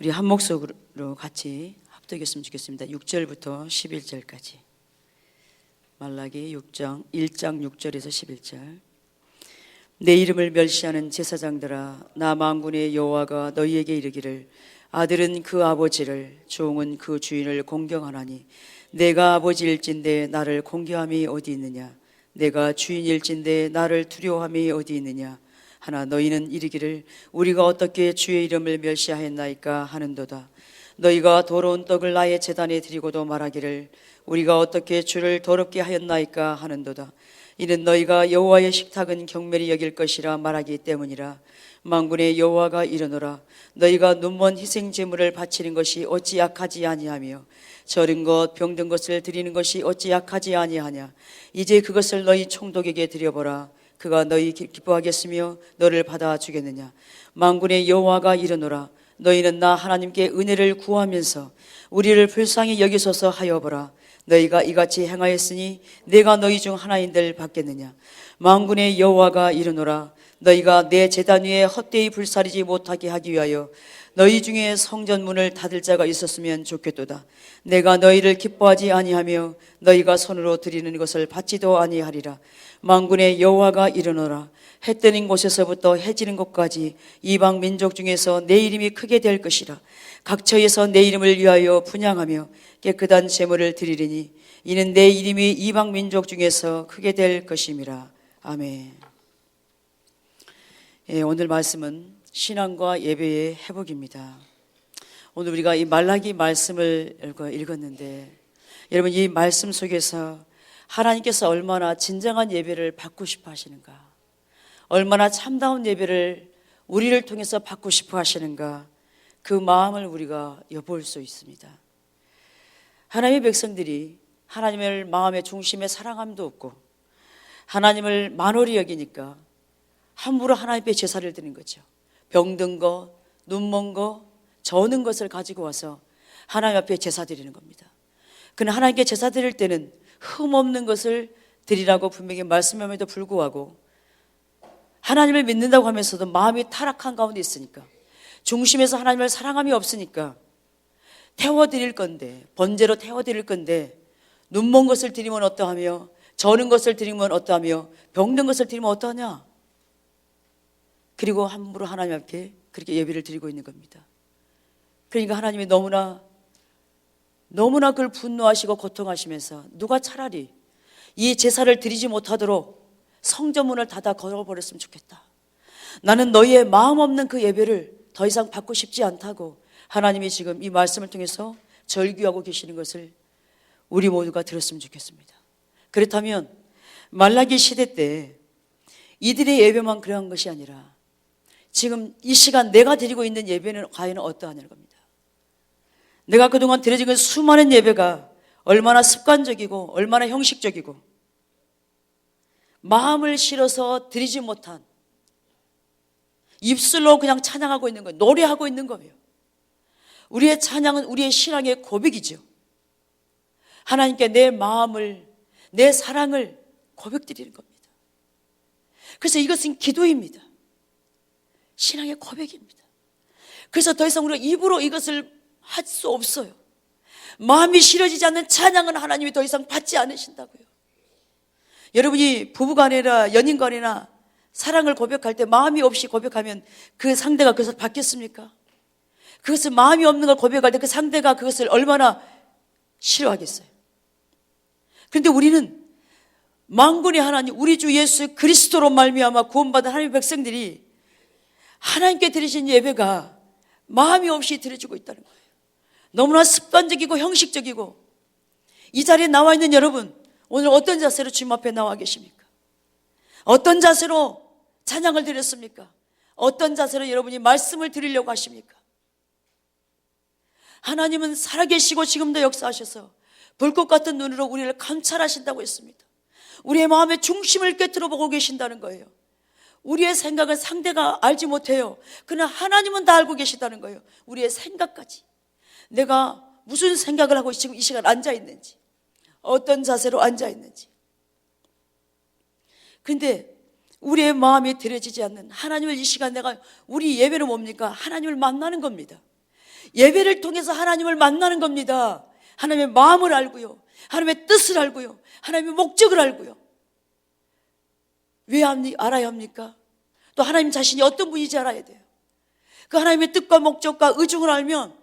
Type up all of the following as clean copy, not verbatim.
우리 한 목소리로 같이 합독했으면 좋겠습니다. 6절부터 11절까지. 말라기 1장 6절에서 11절. 내 이름을 멸시하는 제사장들아, 나 만군의 여호와가 너희에게 이르기를, 아들은 그 아버지를, 종은 그 주인을 공경하나니 내가 아버지일진데 나를 공경함이 어디 있느냐? 내가 주인일진데 나를 두려워함이 어디 있느냐? 하나 너희는 이르기를, 우리가 어떻게 주의 이름을 멸시하였나이까 하는도다. 너희가 더러운 떡을 나의 제단에 드리고도 말하기를, 우리가 어떻게 주를 더럽게 하였나이까 하는도다. 이는 너희가 여호와의 식탁은 경멸히 여길 것이라 말하기 때문이라. 만군의 여호와가 이르노라, 너희가 눈먼 희생 제물을 바치는 것이 어찌 약하지 아니하며 절은 것 병든 것을 드리는 것이 어찌 약하지 아니하냐? 이제 그것을 너희 총독에게 드려보라. 그가 너희 기뻐하겠으며 너를 받아주겠느냐? 만군의 여호와가 이르노라, 너희는 나 하나님께 은혜를 구하면서 우리를 불쌍히 여기소서 하여보라. 너희가 이같이 행하였으니 내가 너희 중 하나인들 받겠느냐? 만군의 여호와가 이르노라, 너희가 내 제단 위에 헛되이 불사르지 못하게 하기 위하여 너희 중에 성전문을 닫을 자가 있었으면 좋겠도다. 내가 너희를 기뻐하지 아니하며 너희가 손으로 드리는 것을 받지도 아니하리라. 만군의 여호와가 이르노라, 해 뜨는 곳에서부터 해 지는 곳까지 이방 민족 중에서 내 이름이 크게 될 것이라. 각처에서 내 이름을 위하여 분향하며 깨끗한 제물을 드리리니 이는 내 이름이 이방 민족 중에서 크게 될 것임이라. 아멘. 오늘 말씀은 신앙과 예배의 회복입니다. 오늘 우리가 이 말라기 말씀을 읽었는데, 여러분 이 말씀 속에서 하나님께서 얼마나 진정한 예배를 받고 싶어 하시는가, 얼마나 참다운 예배를 우리를 통해서 받고 싶어 하시는가, 그 마음을 우리가 엿볼 수 있습니다. 하나님의 백성들이 하나님을 마음의 중심에 사랑함도 없고 하나님을 만홀히 여기니까 함부로 하나님 앞에 제사를 드리는 거죠. 병든 거, 눈먼 거, 저는 것을 가지고 와서 하나님 앞에 제사 드리는 겁니다. 그러나 하나님께 제사 드릴 때는 흠없는 것을 드리라고 분명히 말씀함에도 불구하고 하나님을 믿는다고 하면서도 마음이 타락한 가운데 있으니까, 중심에서 하나님을 사랑함이 없으니까 태워드릴 건데, 번제로 태워드릴 건데 눈먼 것을 드리면 어떠하며 저는 것을 드리면 어떠하며 병든 것을 드리면 어떠하냐? 그리고 함부로 하나님 앞에 그렇게 예배를 드리고 있는 겁니다. 그러니까 하나님이 너무나 그걸 분노하시고 고통하시면서, 누가 차라리 이 제사를 드리지 못하도록 성전문을 닫아 걸어버렸으면 좋겠다. 나는 너희의 마음 없는 그 예배를 더 이상 받고 싶지 않다고 하나님이 지금 이 말씀을 통해서 절규하고 계시는 것을 우리 모두가 들었으면 좋겠습니다. 그렇다면 말라기 시대 때 이들의 예배만 그러한 것이 아니라 지금 이 시간 내가 드리고 있는 예배는 과연 어떠하냐는 겁니다. 내가 그동안 드려진 그 수많은 예배가 얼마나 습관적이고 얼마나 형식적이고 마음을 실어서 드리지 못한, 입술로 그냥 찬양하고 있는 거예요. 노래하고 있는 거예요. 우리의 찬양은 우리의 신앙의 고백이죠. 하나님께 내 마음을, 내 사랑을 고백드리는 겁니다. 그래서 이것은 기도입니다. 신앙의 고백입니다. 그래서 더 이상 우리가 입으로 이것을 할 수 없어요. 마음이 실어지지 않는 찬양은 하나님이 더 이상 받지 않으신다고요. 여러분이 부부간이나 연인간이나 사랑을 고백할 때 마음이 없이 고백하면 그 상대가 그것을 받겠습니까? 그것을 마음이 없는 걸 고백할 때 그 상대가 그것을 얼마나 싫어하겠어요. 그런데 우리는 만군의 하나님, 우리 주 예수 그리스도로 말미암아 구원받은 하나님의 백성들이 하나님께 드리신 예배가 마음이 없이 드려지고 있다는 거예요. 너무나 습관적이고 형식적이고. 이 자리에 나와 있는 여러분, 오늘 어떤 자세로 주님 앞에 나와 계십니까? 어떤 자세로 찬양을 드렸습니까? 어떤 자세로 여러분이 말씀을 드리려고 하십니까? 하나님은 살아계시고 지금도 역사하셔서 불꽃 같은 눈으로 우리를 감찰하신다고 했습니다. 우리의 마음의 중심을 꿰뚫어 보고 계신다는 거예요. 우리의 생각을 상대가 알지 못해요. 그러나 하나님은 다 알고 계시다는 거예요. 우리의 생각까지. 내가 무슨 생각을 하고 지금 이 시간 앉아 있는지, 어떤 자세로 앉아 있는지. 그런데 우리의 마음이 들여지지 않는 하나님을, 이 시간 내가, 우리 예배는 뭡니까? 하나님을 만나는 겁니다. 예배를 통해서 하나님을 만나는 겁니다. 하나님의 마음을 알고요, 하나님의 뜻을 알고요, 하나님의 목적을 알고요. 왜 알아야 합니까? 또 하나님 자신이 어떤 분인지 알아야 돼요. 그 하나님의 뜻과 목적과 의중을 알면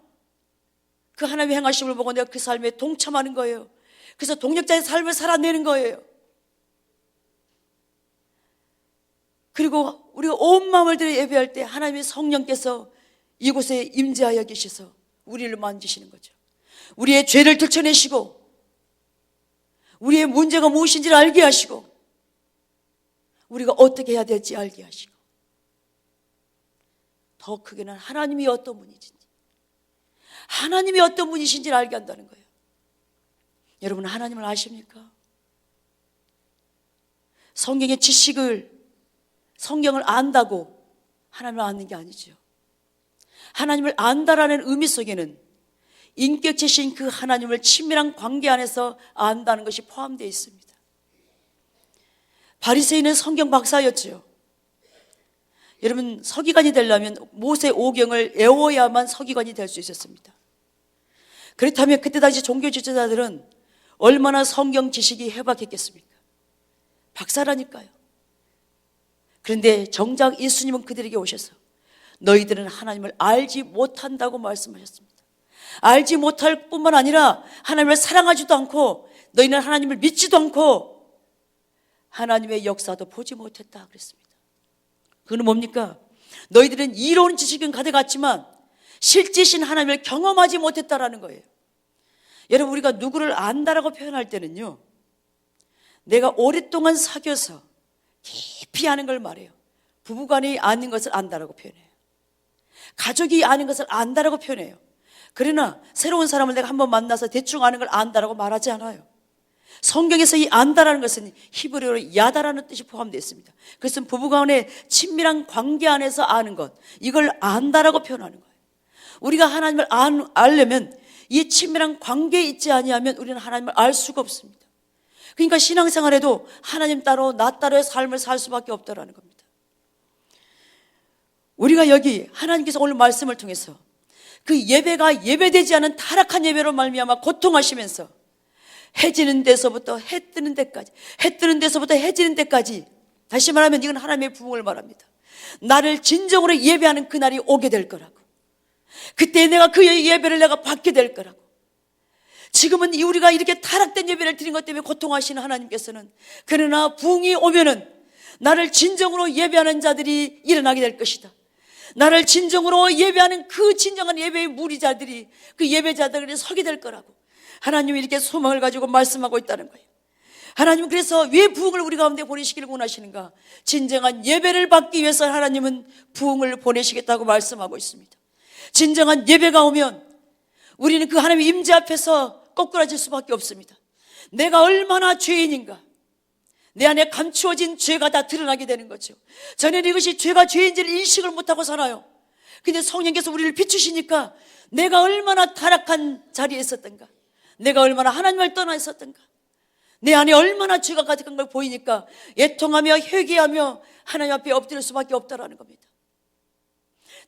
그 하나님의 행하심을 보고 내가 그 삶에 동참하는 거예요. 그래서 동력자의 삶을 살아내는 거예요. 그리고 우리가 온 마음을 들여 예배할 때 하나님의 성령께서 이곳에 임재하여 계셔서 우리를 만지시는 거죠. 우리의 죄를 들춰내시고 우리의 문제가 무엇인지를 알게 하시고 우리가 어떻게 해야 될지 알게 하시고, 더 크게는 하나님이 어떤 분이신지, 하나님이 어떤 분이신지를 알게 한다는 거예요. 여러분, 하나님을 아십니까? 성경의 지식을, 성경을 안다고 하나님을 아는 게 아니죠. 하나님을 안다라는 의미 속에는 인격체신 그 하나님을 친밀한 관계 안에서 안다는 것이 포함되어 있습니다. 바리새인은 성경 박사였죠. 여러분, 서기관이 되려면 모세 오경을 외워야만 서기관이 될 수 있었습니다. 그렇다면 그때 당시 종교 지도자들은 얼마나 성경 지식이 해박했겠습니까? 박사라니까요. 그런데 정작 예수님은 그들에게 오셔서 너희들은 하나님을 알지 못한다고 말씀하셨습니다. 알지 못할 뿐만 아니라 하나님을 사랑하지도 않고 너희는 하나님을 믿지도 않고 하나님의 역사도 보지 못했다 그랬습니다. 그건 뭡니까? 너희들은 이로운 지식은 가득했지만 실제신 하나님을 경험하지 못했다라는 거예요. 여러분, 우리가 누구를 안다라고 표현할 때는요, 내가 오랫동안 사귀어서 깊이 아는 걸 말해요. 부부간이 아는 것을 안다라고 표현해요. 가족이 아는 것을 안다라고 표현해요. 그러나 새로운 사람을 내가 한번 만나서 대충 아는 걸 안다라고 말하지 않아요. 성경에서 이 안다라는 것은 히브리어로 야다라는 뜻이 포함되어 있습니다. 그것은 부부간의 친밀한 관계 안에서 아는 것, 이걸 안다라고 표현하는 거예요. 우리가 하나님을 알려면 이 친밀한 관계에 있지 아니하면 우리는 하나님을 알 수가 없습니다. 그러니까 신앙생활에도 하나님 따로 나 따로의 삶을 살 수밖에 없다라는 겁니다. 우리가 여기 하나님께서 오늘 말씀을 통해서 그 예배가 예배되지 않은 타락한 예배로 말미암아 고통하시면서 해 지는 데서부터 해 뜨는 데까지, 해 뜨는 데서부터 해 지는 데까지, 다시 말하면 이건 하나님의 부흥을 말합니다. 나를 진정으로 예배하는 그날이 오게 될 거라고. 그때 내가 그 예배를 내가 받게 될 거라고. 지금은 우리가 이렇게 타락된 예배를 드린 것 때문에 고통하시는 하나님께서는 그러나 부흥이 오면은 나를 진정으로 예배하는 자들이 일어나게 될 것이다. 나를 진정으로 예배하는 그 진정한 예배의 무리자들이, 그 예배자들이 서게 될 거라고 하나님이 이렇게 소망을 가지고 말씀하고 있다는 거예요. 하나님은 그래서 왜 부흥을 우리 가운데 보내시기를 원하시는가? 진정한 예배를 받기 위해서 하나님은 부흥을 보내시겠다고 말씀하고 있습니다. 진정한 예배가 오면 우리는 그 하나님의 임재 앞에서 꼬꾸라질 수밖에 없습니다. 내가 얼마나 죄인인가, 내 안에 감추어진 죄가 다 드러나게 되는 거죠. 전에는 이것이 죄가 죄인지를 인식을 못하고 살아요. 근데 성령께서 우리를 비추시니까 내가 얼마나 타락한 자리에 있었던가, 내가 얼마나 하나님을 떠나 있었던가, 내 안에 얼마나 죄가 가득한 걸 보이니까 애통하며 회개하며 하나님 앞에 엎드릴 수밖에 없다라는 겁니다.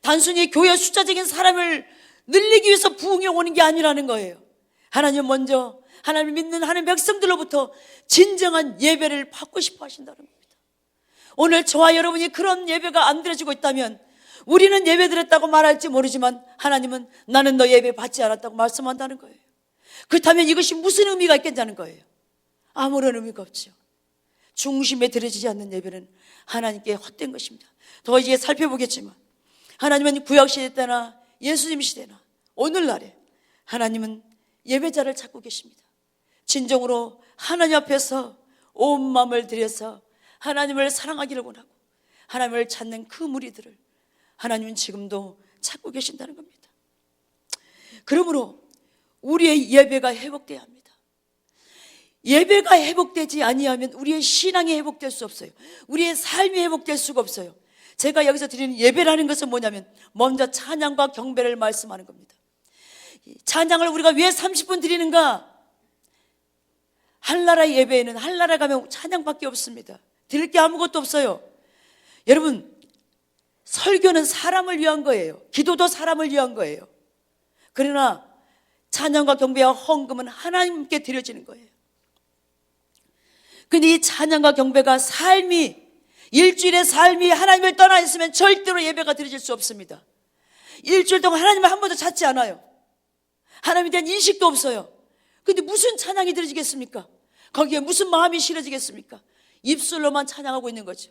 단순히 교회 숫자적인 사람을 늘리기 위해서 부흥이 오는 게 아니라는 거예요. 하나님 먼저 하나님을 믿는 하나님 백성들로부터 진정한 예배를 받고 싶어 하신다는 겁니다. 오늘 저와 여러분이 그런 예배가 안 드려지고 있다면 우리는 예배 드렸다고 말할지 모르지만 하나님은 나는 너 예배 받지 않았다고 말씀한다는 거예요. 그렇다면 이것이 무슨 의미가 있겠냐는 거예요. 아무런 의미가 없죠. 중심에 들어지지 않는 예배는 하나님께 헛된 것입니다. 더 이제 살펴보겠지만 하나님은 구약시대 때나 예수님 시대나 오늘날에 하나님은 예배자를 찾고 계십니다. 진정으로 하나님 앞에서 온 마음을 들여서 하나님을 사랑하기를 원하고 하나님을 찾는 그 무리들을 하나님은 지금도 찾고 계신다는 겁니다. 그러므로 우리의 예배가 회복돼야 합니다. 예배가 회복되지 아니하면 우리의 신앙이 회복될 수 없어요. 우리의 삶이 회복될 수가 없어요. 제가 여기서 드리는 예배라는 것은 뭐냐면 먼저 찬양과 경배를 말씀하는 겁니다. 찬양을 우리가 왜 30분 드리는가? 한나라의 예배에는 한나라 가면 찬양밖에 없습니다. 드릴 게 아무것도 없어요. 여러분, 설교는 사람을 위한 거예요. 기도도 사람을 위한 거예요. 그러나 찬양과 경배와 헌금은 하나님께 드려지는 거예요. 근데 이 찬양과 경배가 일주일의 삶이 하나님을 떠나 있으면 절대로 예배가 드려질 수 없습니다. 일주일 동안 하나님을 한 번도 찾지 않아요. 하나님에 대한 인식도 없어요. 근데 무슨 찬양이 드려지겠습니까? 거기에 무슨 마음이 실어지겠습니까? 입술로만 찬양하고 있는 거죠.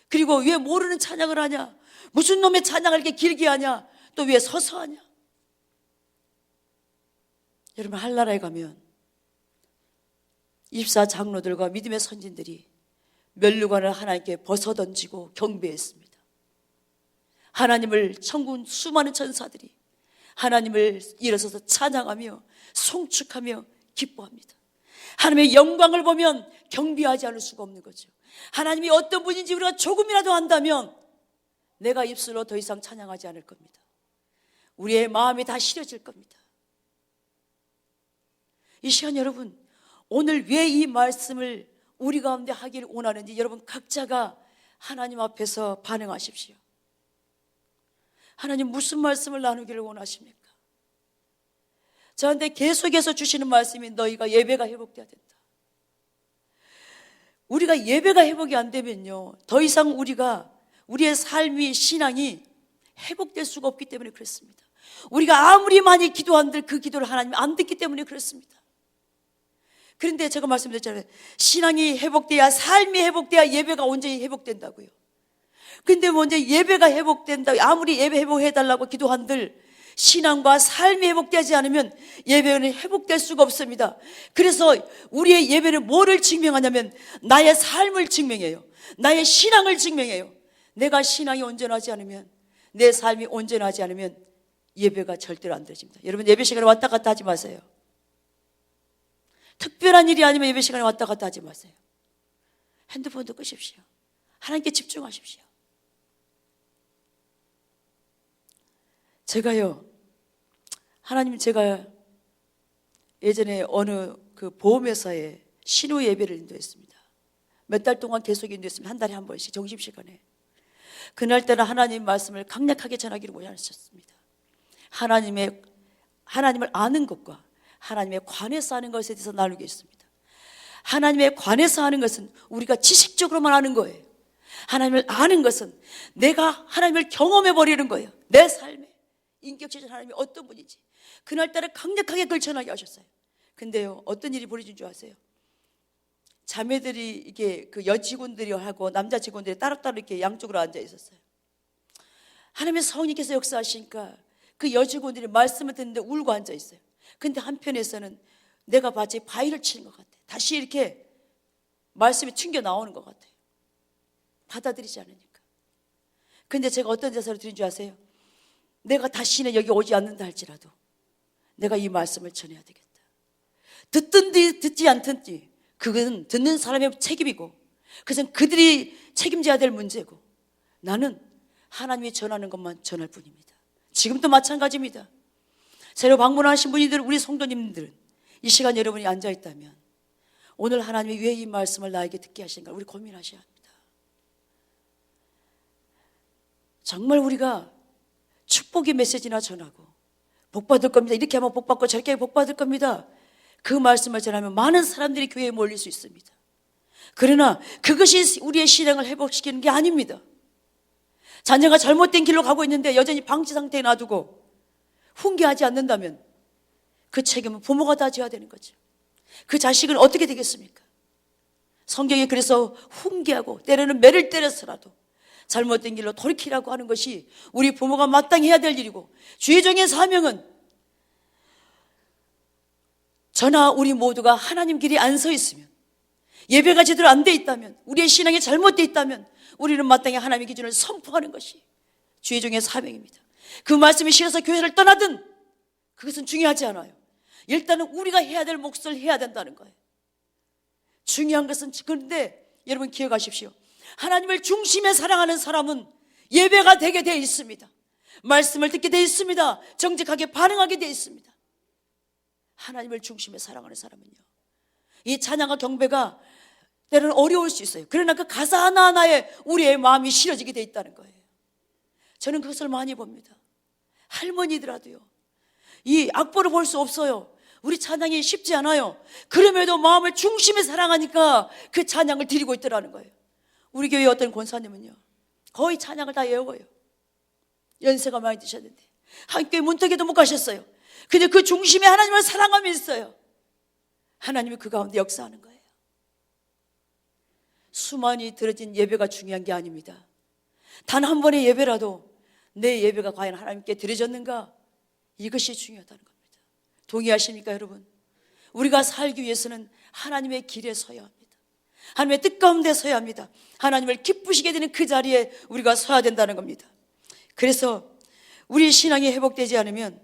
그리고 왜 모르는 찬양을 하냐? 무슨 놈의 찬양을 이렇게 길게 하냐? 또 왜 서서 하냐? 여러분, 한나라에 가면 24 장로들과 믿음의 선진들이 면류관을 하나님께 벗어던지고 경배했습니다. 하나님을 천군 수많은 천사들이 하나님을 일어서서 찬양하며 송축하며 기뻐합니다. 하나님의 영광을 보면 경배하지 않을 수가 없는 거죠. 하나님이 어떤 분인지 우리가 조금이라도 안다면 내가 입술로 더 이상 찬양하지 않을 겁니다. 우리의 마음이 다 시려질 겁니다. 이 시간 여러분, 오늘 왜 이 말씀을 우리 가운데 하기를 원하는지 여러분 각자가 하나님 앞에서 반응하십시오. 하나님 무슨 말씀을 나누기를 원하십니까? 저한테 계속해서 주시는 말씀이 너희가 예배가 회복돼야 된다. 우리가 예배가 회복이 안 되면요, 더 이상 우리의 삶이 신앙이 회복될 수가 없기 때문에 그렇습니다. 우리가 아무리 많이 기도한들 그 기도를 하나님이 안 듣기 때문에 그렇습니다. 그런데 제가 말씀드렸잖아요. 신앙이 회복돼야, 삶이 회복돼야 예배가 온전히 회복된다고요. 근데 먼저 예배가 회복된다, 아무리 예배 회복해달라고 기도한들 신앙과 삶이 회복되지 않으면 예배는 회복될 수가 없습니다. 그래서 우리의 예배는 뭐를 증명하냐면 나의 삶을 증명해요. 나의 신앙을 증명해요. 내가 신앙이 온전하지 않으면, 내 삶이 온전하지 않으면 예배가 절대로 안 되집니다. 여러분, 예배 시간에 왔다 갔다 하지 마세요. 특별한 일이 아니면 예배 시간에 왔다 갔다 하지 마세요. 핸드폰도 끄십시오. 하나님께 집중하십시오. 제가 예전에 어느 그 보험회사에 신우 예배를 인도했습니다. 몇 달 동안 계속 인도했습니다. 한 달에 한 번씩 점심시간에. 그날따라 하나님 말씀을 강력하게 전하기를 원하셨습니다. 하나님을 아는 것과 하나님에 관해서 하는 것에 대해서 나누겠습니다. 하나님에 관해서 하는 것은 우리가 지식적으로만 아는 거예요. 하나님을 아는 것은 내가 하나님을 경험해 버리는 거예요. 내 삶에 인격체적 하나님이 어떤 분인지 그날따라 강력하게 그걸 전하게 하셨어요. 근데요, 어떤 일이 벌어진 줄 아세요? 자매들이 이게 그 여직원들이 하고 남자 직원들이 따로따로 이렇게 양쪽으로 앉아 있었어요. 하나님의 성령께서 역사하시니까 그 여직원들이 말씀을 듣는데 울고 앉아 있어요. 근데 한편에서는 내가 마치 바위를 치는 것 같아. 다시 이렇게 말씀이 튕겨 나오는 것 같아요. 받아들이지 않으니까. 근데 제가 어떤 대사를 드린 줄 아세요? 내가 다시는 여기 오지 않는다 할지라도 내가 이 말씀을 전해야 되겠다. 듣든지 듣지 않든지 그것은 듣는 사람의 책임이고 그것은 그들이 책임져야 될 문제고 나는 하나님이 전하는 것만 전할 뿐입니다. 지금도 마찬가지입니다. 새로 방문하신 분들, 우리 성도님들은 이 시간 여러분이 앉아있다면 오늘 하나님이 왜 이 말씀을 나에게 듣게 하신가 우리 고민하셔야 합니다. 정말 우리가 축복의 메시지나 전하고 복 받을 겁니다. 이렇게 하면 복 받고 저렇게 하면 복 받을 겁니다. 그 말씀을 전하면 많은 사람들이 교회에 몰릴 수 있습니다. 그러나 그것이 우리의 신앙을 회복시키는 게 아닙니다. 자녀가 잘못된 길로 가고 있는데 여전히 방치 상태에 놔두고 훈계하지 않는다면 그 책임은 부모가 다 져야 되는 거죠. 그 자식은 어떻게 되겠습니까? 성경에 그래서 훈계하고 때로는 매를 때려서라도 잘못된 길로 돌이키라고 하는 것이 우리 부모가 마땅히 해야 될 일이고 주의 종의 사명은 저나 우리 모두가 하나님 길이 안 서 있으면 예배가 제대로 안 돼 있다면 우리의 신앙이 잘못돼 있다면 우리는 마땅히 하나님의 기준을 선포하는 것이 주의 종의 사명입니다. 그 말씀이 싫어서 교회를 떠나든 그것은 중요하지 않아요. 일단은 우리가 해야 될 몫을 해야 된다는 거예요. 중요한 것은 그런데 여러분 기억하십시오. 하나님을 중심에 사랑하는 사람은 예배가 되게 되어 있습니다. 말씀을 듣게 되어 있습니다. 정직하게 반응하게 되어 있습니다. 하나님을 중심에 사랑하는 사람은요, 이 찬양과 경배가 때로는 어려울 수 있어요. 그러나 그 가사 하나하나에 우리의 마음이 실어지게 되어 있다는 거예요. 저는 그것을 많이 봅니다. 할머니더라도요, 이 악보를 볼 수 없어요. 우리 찬양이 쉽지 않아요. 그럼에도 마음을 중심에 사랑하니까 그 찬양을 드리고 있더라는 거예요. 우리 교회 어떤 권사님은요, 거의 찬양을 다 외워요. 연세가 많이 드셨는데 한 교회 문턱에도 못 가셨어요. 근데 그 중심에 하나님을 사랑하며 있어요. 하나님이 그 가운데 역사하는 거예요. 수많이 드려진 예배가 중요한 게 아닙니다. 단 한 번의 예배라도 내 예배가 과연 하나님께 드려졌는가, 이것이 중요하다는 겁니다. 동의하십니까 여러분? 우리가 살기 위해서는 하나님의 길에 서야 합니다. 하나님의 뜻 가운데 서야 합니다. 하나님을 기쁘시게 되는 그 자리에 우리가 서야 된다는 겁니다. 그래서 우리 신앙이 회복되지 않으면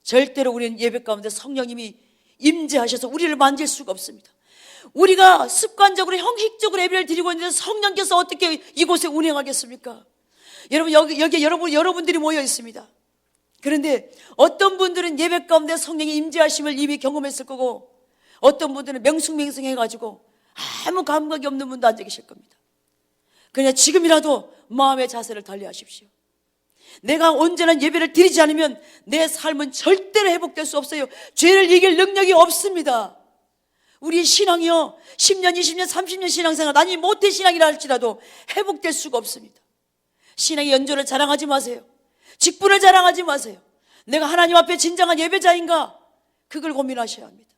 절대로 우리는 예배 가운데 성령님이 임재하셔서 우리를 만질 수가 없습니다. 우리가 습관적으로 형식적으로 예배를 드리고 있는데 성령께서 어떻게 이곳에 운행하겠습니까? 여러분, 여기 여러분들이 모여 있습니다. 그런데 어떤 분들은 예배 가운데 성령의 임재하심을 이미 경험했을 거고, 어떤 분들은 맹숭맹숭해가지고 아무 감각이 없는 분도 앉아 계실 겁니다. 그냥 지금이라도 마음의 자세를 달리하십시오. 내가 온전한 예배를 드리지 않으면 내 삶은 절대로 회복될 수 없어요. 죄를 이길 능력이 없습니다. 우리 신앙이요, 10년, 20년, 30년 신앙생활, 아니 모태 신앙이라 할지라도 회복될 수가 없습니다. 신앙의 연조를 자랑하지 마세요. 직분을 자랑하지 마세요. 내가 하나님 앞에 진정한 예배자인가? 그걸 고민하셔야 합니다.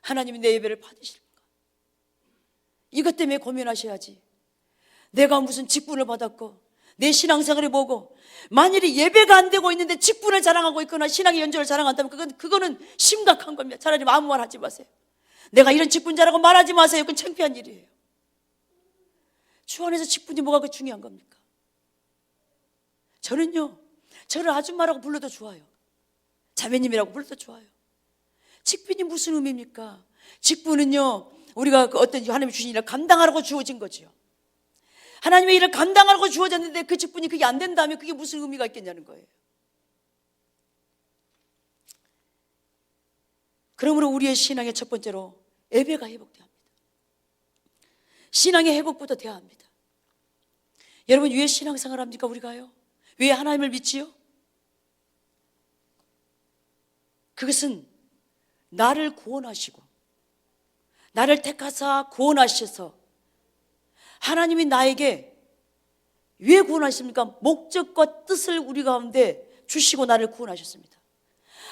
하나님이 내 예배를 받으실까? 이것 때문에 고민하셔야지. 내가 무슨 직분을 받았고 내 신앙생활을 보고 만일에 예배가 안 되고 있는데 직분을 자랑하고 있거나 신앙의 연조를 자랑한다면 그거는 심각한 겁니다. 차라리 아무 말 하지 마세요. 내가 이런 직분자라고 말하지 마세요. 그건 창피한 일이에요. 주 안에서 직분이 뭐가 중요한 겁니까? 저는요, 저를 아줌마라고 불러도 좋아요. 자매님이라고 불러도 좋아요. 직분이 무슨 의미입니까? 직분은요, 우리가 그 어떤 하나님이 주신 일을 감당하라고 주어진 거죠. 하나님의 일을 감당하라고 주어졌는데 그 직분이 그게 안 된다면 그게 무슨 의미가 있겠냐는 거예요. 그러므로 우리의 신앙의 첫 번째로 예배가 회복돼야 합니다. 신앙의 회복부터 돼야 합니다. 여러분, 왜 신앙생활 합니까? 우리가요? 왜 하나님을 믿지요? 그것은 나를 구원하시고 나를 택하사 구원하셔서 하나님이 나에게 왜 구원하십니까? 목적과 뜻을 우리 가운데 주시고 나를 구원하셨습니다.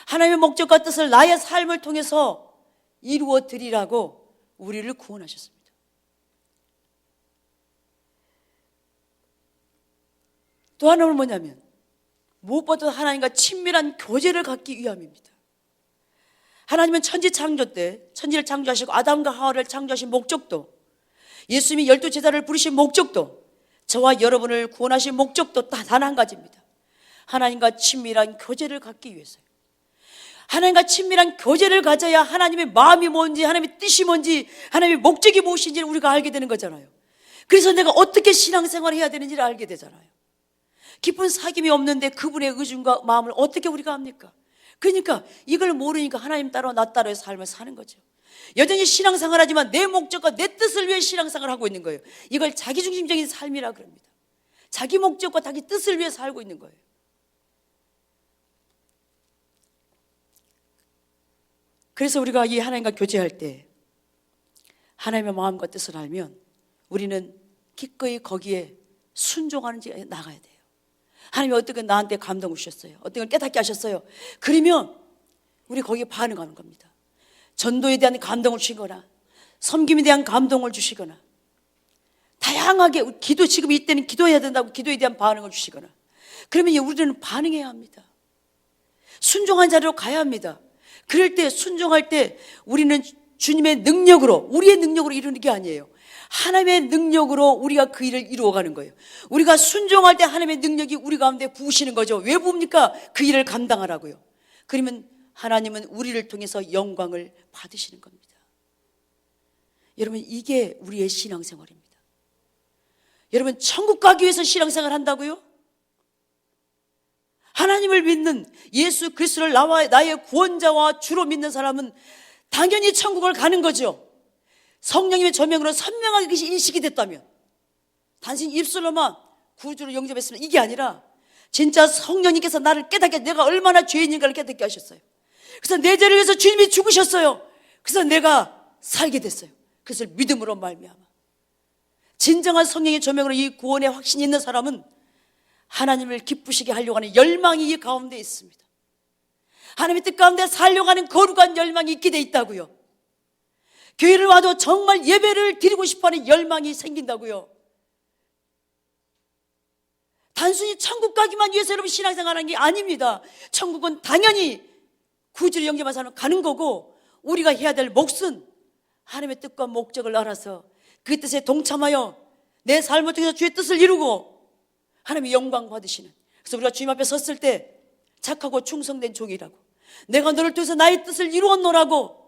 하나님의 목적과 뜻을 나의 삶을 통해서 이루어 드리라고 우리를 구원하셨습니다. 또 하나는 뭐냐면 무엇보다 하나님과 친밀한 교제를 갖기 위함입니다. 하나님은 천지 창조 때 천지를 창조하시고 아담과 하와를 창조하신 목적도, 예수님이 12제자를 부르신 목적도, 저와 여러분을 구원하신 목적도 단 한 가지입니다. 하나님과 친밀한 교제를 갖기 위해서요. 하나님과 친밀한 교제를 가져야 하나님의 마음이 뭔지, 하나님의 뜻이 뭔지, 하나님의 목적이 무엇인지를 우리가 알게 되는 거잖아요. 그래서 내가 어떻게 신앙생활을 해야 되는지를 알게 되잖아요. 깊은 사귐이 없는데 그분의 의중과 마음을 어떻게 우리가 합니까? 그러니까 이걸 모르니까 하나님 따라 나 따라의 삶을 사는 거죠. 여전히 신앙생활 하지만 내 목적과 내 뜻을 위해 신앙생활을 하고 있는 거예요. 이걸 자기중심적인 삶이라 그럽니다. 자기 목적과 자기 뜻을 위해 살고 있는 거예요. 그래서 우리가 이 하나님과 교제할 때 하나님의 마음과 뜻을 알면 우리는 기꺼이 거기에 순종하는 지 나가야 돼요. 하나님이 어떻게 나한테 감동을 주셨어요? 어떤 걸 깨닫게 하셨어요? 그러면 우리 거기에 반응하는 겁니다. 전도에 대한 감동을 주시거나 섬김에 대한 감동을 주시거나 다양하게 지금 이때는 기도해야 된다고 기도에 대한 반응을 주시거나, 그러면 우리는 반응해야 합니다. 순종한 자리로 가야 합니다. 그럴 때 순종할 때 우리는 주님의 능력으로, 우리의 능력으로 이루는 게 아니에요. 하나님의 능력으로 우리가 그 일을 이루어가는 거예요. 우리가 순종할 때 하나님의 능력이 우리 가운데 부으시는 거죠. 왜 부읍니까? 그 일을 감당하라고요. 그러면 하나님은 우리를 통해서 영광을 받으시는 겁니다. 여러분, 이게 우리의 신앙생활입니다. 여러분, 천국 가기 위해서 신앙생활 한다고요? 하나님을 믿는 예수 그리스도를 나의 구원자와 주로 믿는 사람은 당연히 천국을 가는 거죠. 성령님의 조명으로 선명하게 그것이 인식이 됐다면, 단순히 입술로만 구주를 영접했으면 이게 아니라 진짜 성령님께서 나를 깨닫게, 내가 얼마나 죄인인가를 깨닫게 하셨어요. 그래서 내 죄를 위해서 주님이 죽으셨어요. 그래서 내가 살게 됐어요. 그것을 믿음으로 말미암아. 진정한 성령의 조명으로 이 구원의 확신이 있는 사람은 하나님을 기쁘시게 하려고 하는 열망이 이 가운데 있습니다. 하나님의 뜻 가운데 살려고 하는 거룩한 열망이 있게 돼 있다고요. 교회를 와도 정말 예배를 드리고 싶어하는 열망이 생긴다고요. 단순히 천국 가기만 위해서 여러분 신앙생활하는 게 아닙니다. 천국은 당연히 구주를 영접한 사람은 가는 거고, 우리가 해야 될 몫은 하나님의 뜻과 목적을 알아서 그 뜻에 동참하여 내 삶을 통해서 주의 뜻을 이루고 하나님의 영광 받으시는, 그래서 우리가 주님 앞에 섰을 때 착하고 충성된 종이라고, 내가 너를 통해서 나의 뜻을 이루었노라고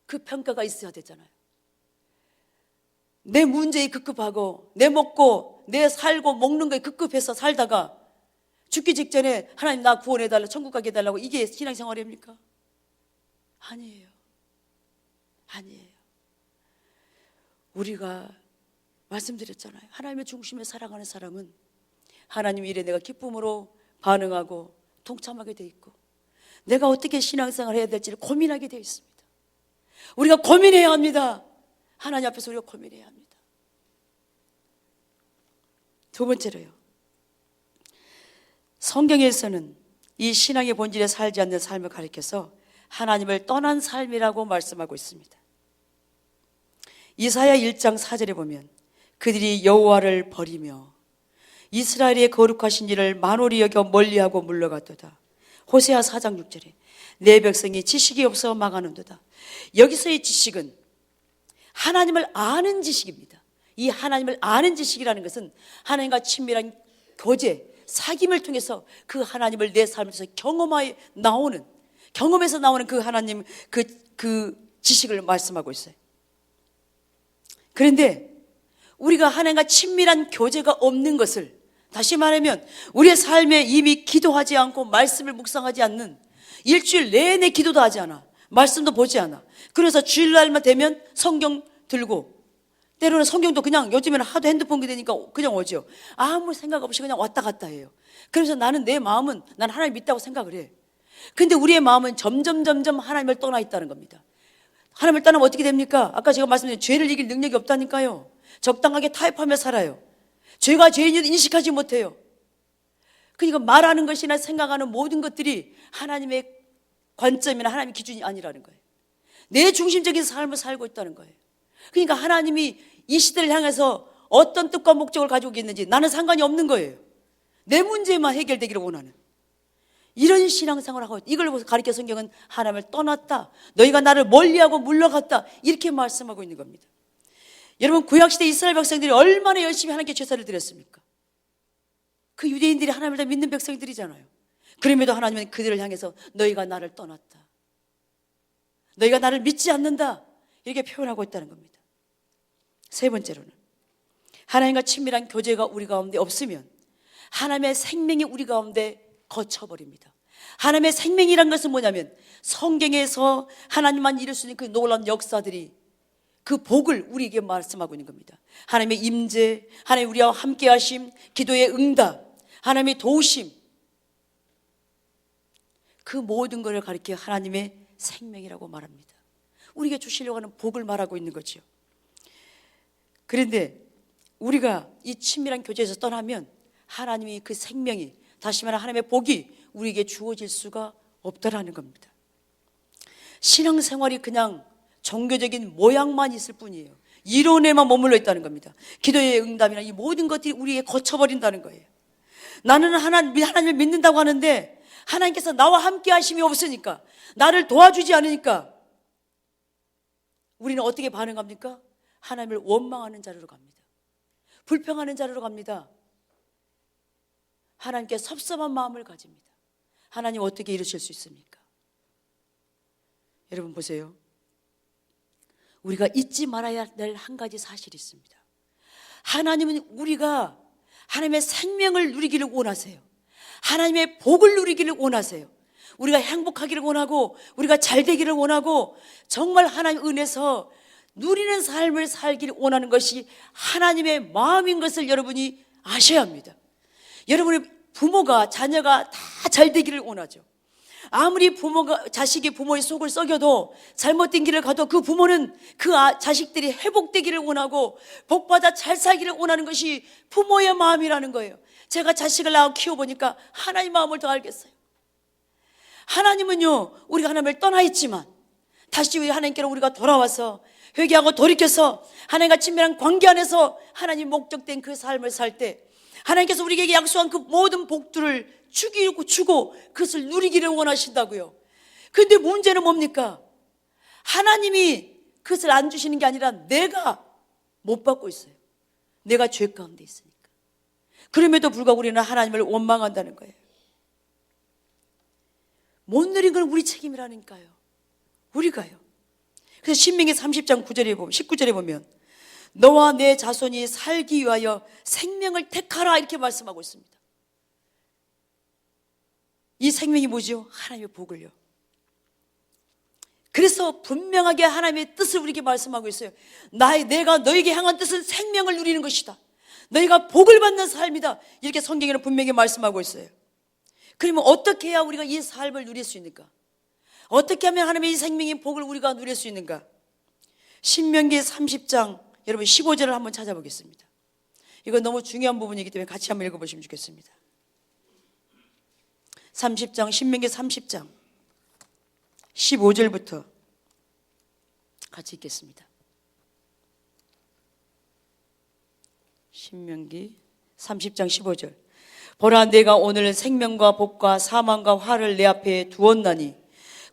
그 평가가 있어야 되잖아요. 내 문제에 급급하고 내 먹고 내 살고 먹는 거에 급급해서 살다가 죽기 직전에 하나님 나 구원해달라, 천국 가게 해달라고, 이게 신앙생활입니까? 아니에요. 아니에요. 우리가 말씀드렸잖아요. 하나님의 중심에 살아가는 사람은 하나님 일에 내가 기쁨으로 반응하고 동참하게 돼 있고, 내가 어떻게 신앙생활을 해야 될지를 고민하게 돼 있습니다. 우리가 고민해야 합니다. 하나님 앞에서 우리가 고민해야 합니다. 두 번째로요, 성경에서는 이 신앙의 본질에 살지 않는 삶을 가리켜서 하나님을 떠난 삶이라고 말씀하고 있습니다. 이사야 1장 4절에 보면 그들이 여호와를 버리며 이스라엘의 거룩하신 이를 만홀히 여겨 멀리하고 물러갔도다. 호세아 4장 6절에 내 백성이 지식이 없어 망하는도다. 여기서의 지식은 하나님을 아는 지식입니다. 이 하나님을 아는 지식이라는 것은 하나님과 친밀한 교제, 사귐을 통해서 그 하나님을 내 삶에서 경험에서 나오는 그 하나님, 그 지식을 말씀하고 있어요. 그런데 우리가 하나님과 친밀한 교제가 없는 것을, 다시 말하면 우리의 삶에 이미 기도하지 않고 말씀을 묵상하지 않는, 일주일 내내 기도도 하지 않아, 말씀도 보지 않아, 그래서 주일날만 되면 성경 들고, 때로는 성경도 그냥 요즘에는 하도 핸드폰 되니까 그냥 오죠. 아무 생각 없이 그냥 왔다 갔다 해요. 그래서 내 마음은 난 하나님 믿다고 생각을 해. 근데 우리의 마음은 점점 하나님을 떠나 있다는 겁니다. 하나님을 떠나면 어떻게 됩니까? 아까 제가 말씀드린 죄를 이길 능력이 없다니까요. 적당하게 타협하며 살아요. 죄가 죄인을 인식하지 못해요. 그러니까 말하는 것이나 생각하는 모든 것들이 하나님의 관점이나 하나님의 기준이 아니라는 거예요. 내 중심적인 삶을 살고 있다는 거예요. 그러니까 하나님이 이 시대를 향해서 어떤 뜻과 목적을 가지고 있는지 나는 상관이 없는 거예요. 내 문제만 해결되기를 원하는 이런 신앙생활을 하고, 이걸 가리켜 성경은 하나님을 떠났다, 너희가 나를 멀리하고 물러갔다, 이렇게 말씀하고 있는 겁니다. 여러분, 구약시대 이스라엘 백성들이 얼마나 열심히 하나님께 제사를 드렸습니까? 그 유대인들이 하나님을 다 믿는 백성들이잖아요. 그럼에도 하나님은 그들을 향해서 너희가 나를 떠났다, 너희가 나를 믿지 않는다, 이렇게 표현하고 있다는 겁니다. 세 번째로는 하나님과 친밀한 교제가 우리 가운데 없으면 하나님의 생명이 우리 가운데 거쳐버립니다. 하나님의 생명이란 것은 뭐냐면 성경에서 하나님만 이룰 수 있는 그 놀라운 역사들이, 그 복을 우리에게 말씀하고 있는 겁니다. 하나님의 임재, 하나님 우리와 함께 하심, 기도의 응답, 하나님의 도우심, 그 모든 것을 가리켜 하나님의 생명이라고 말합니다. 우리에게 주시려고 하는 복을 말하고 있는 거죠. 그런데 우리가 이 친밀한 교제에서 떠나면 하나님이 그 생명이, 다시 말하면 하나님의 복이 우리에게 주어질 수가 없다라는 겁니다. 신앙생활이 그냥 종교적인 모양만 있을 뿐이에요. 이론에만 머물러 있다는 겁니다. 기도의 응답이나 이 모든 것들이 우리에게 거쳐버린다는 거예요. 나는 하나님을 믿는다고 하는데 하나님께서 나와 함께 하심이 없으니까, 나를 도와주지 않으니까 우리는 어떻게 반응합니까? 하나님을 원망하는 자리로 갑니다. 불평하는 자리로 갑니다. 하나님께 섭섭한 마음을 가집니다. 하나님 어떻게 이루실 수 있습니까? 여러분 보세요. 우리가 잊지 말아야 될 한 가지 사실이 있습니다. 하나님은 우리가 하나님의 생명을 누리기를 원하세요. 하나님의 복을 누리기를 원하세요. 우리가 행복하기를 원하고, 우리가 잘 되기를 원하고, 정말 하나님 은혜에서 누리는 삶을 살기를 원하는 것이 하나님의 마음인 것을 여러분이 아셔야 합니다. 여러분의 부모가, 자녀가 다 잘 되기를 원하죠. 아무리 자식이 부모의 속을 썩여도, 잘못된 길을 가도 그 부모는 그 자식들이 회복되기를 원하고 복받아 잘 살기를 원하는 것이 부모의 마음이라는 거예요. 제가 자식을 낳아 키워보니까 하나님 마음을 더 알겠어요. 하나님은요, 우리가 하나님을 떠나 있지만 다시 하나님께로 우리가 돌아와서 회개하고 돌이켜서 하나님과 친밀한 관계 안에서 하나님 목적된 그 삶을 살 때, 하나님께서 우리에게 약속한 그 모든 복들을 주고 그것을 누리기를 원하신다고요. 그런데 문제는 뭡니까? 하나님이 그것을 안 주시는 게 아니라 내가 못 받고 있어요. 내가 죄 가운데 있으니까. 그럼에도 불구하고 우리는 하나님을 원망한다는 거예요. 못 누린 건 우리 책임이라니까요. 우리가요. 그래서 신명기 30장 9절에 보면, 19절에 보면 너와 내 자손이 살기 위하여 생명을 택하라 이렇게 말씀하고 있습니다. 이 생명이 뭐죠? 하나님의 복을요. 그래서 분명하게 하나님의 뜻을 우리에게 말씀하고 있어요. 내가 너에게 향한 뜻은 생명을 누리는 것이다. 너희가 복을 받는 삶이다. 이렇게 성경에는 분명히 말씀하고 있어요. 그러면 어떻게 해야 우리가 이 삶을 누릴 수 있는가? 어떻게 하면 하나님의 이 생명의 복을 우리가 누릴 수 있는가? 신명기 30장 여러분 15절을 한번 찾아보겠습니다. 이건 너무 중요한 부분이기 때문에 같이 한번 읽어보시면 좋겠습니다. 30장, 신명기 30장 15절부터 같이 읽겠습니다. 신명기 30장 15절. 보라, 내가 오늘 생명과 복과 사망과 화를 내 앞에 두었나니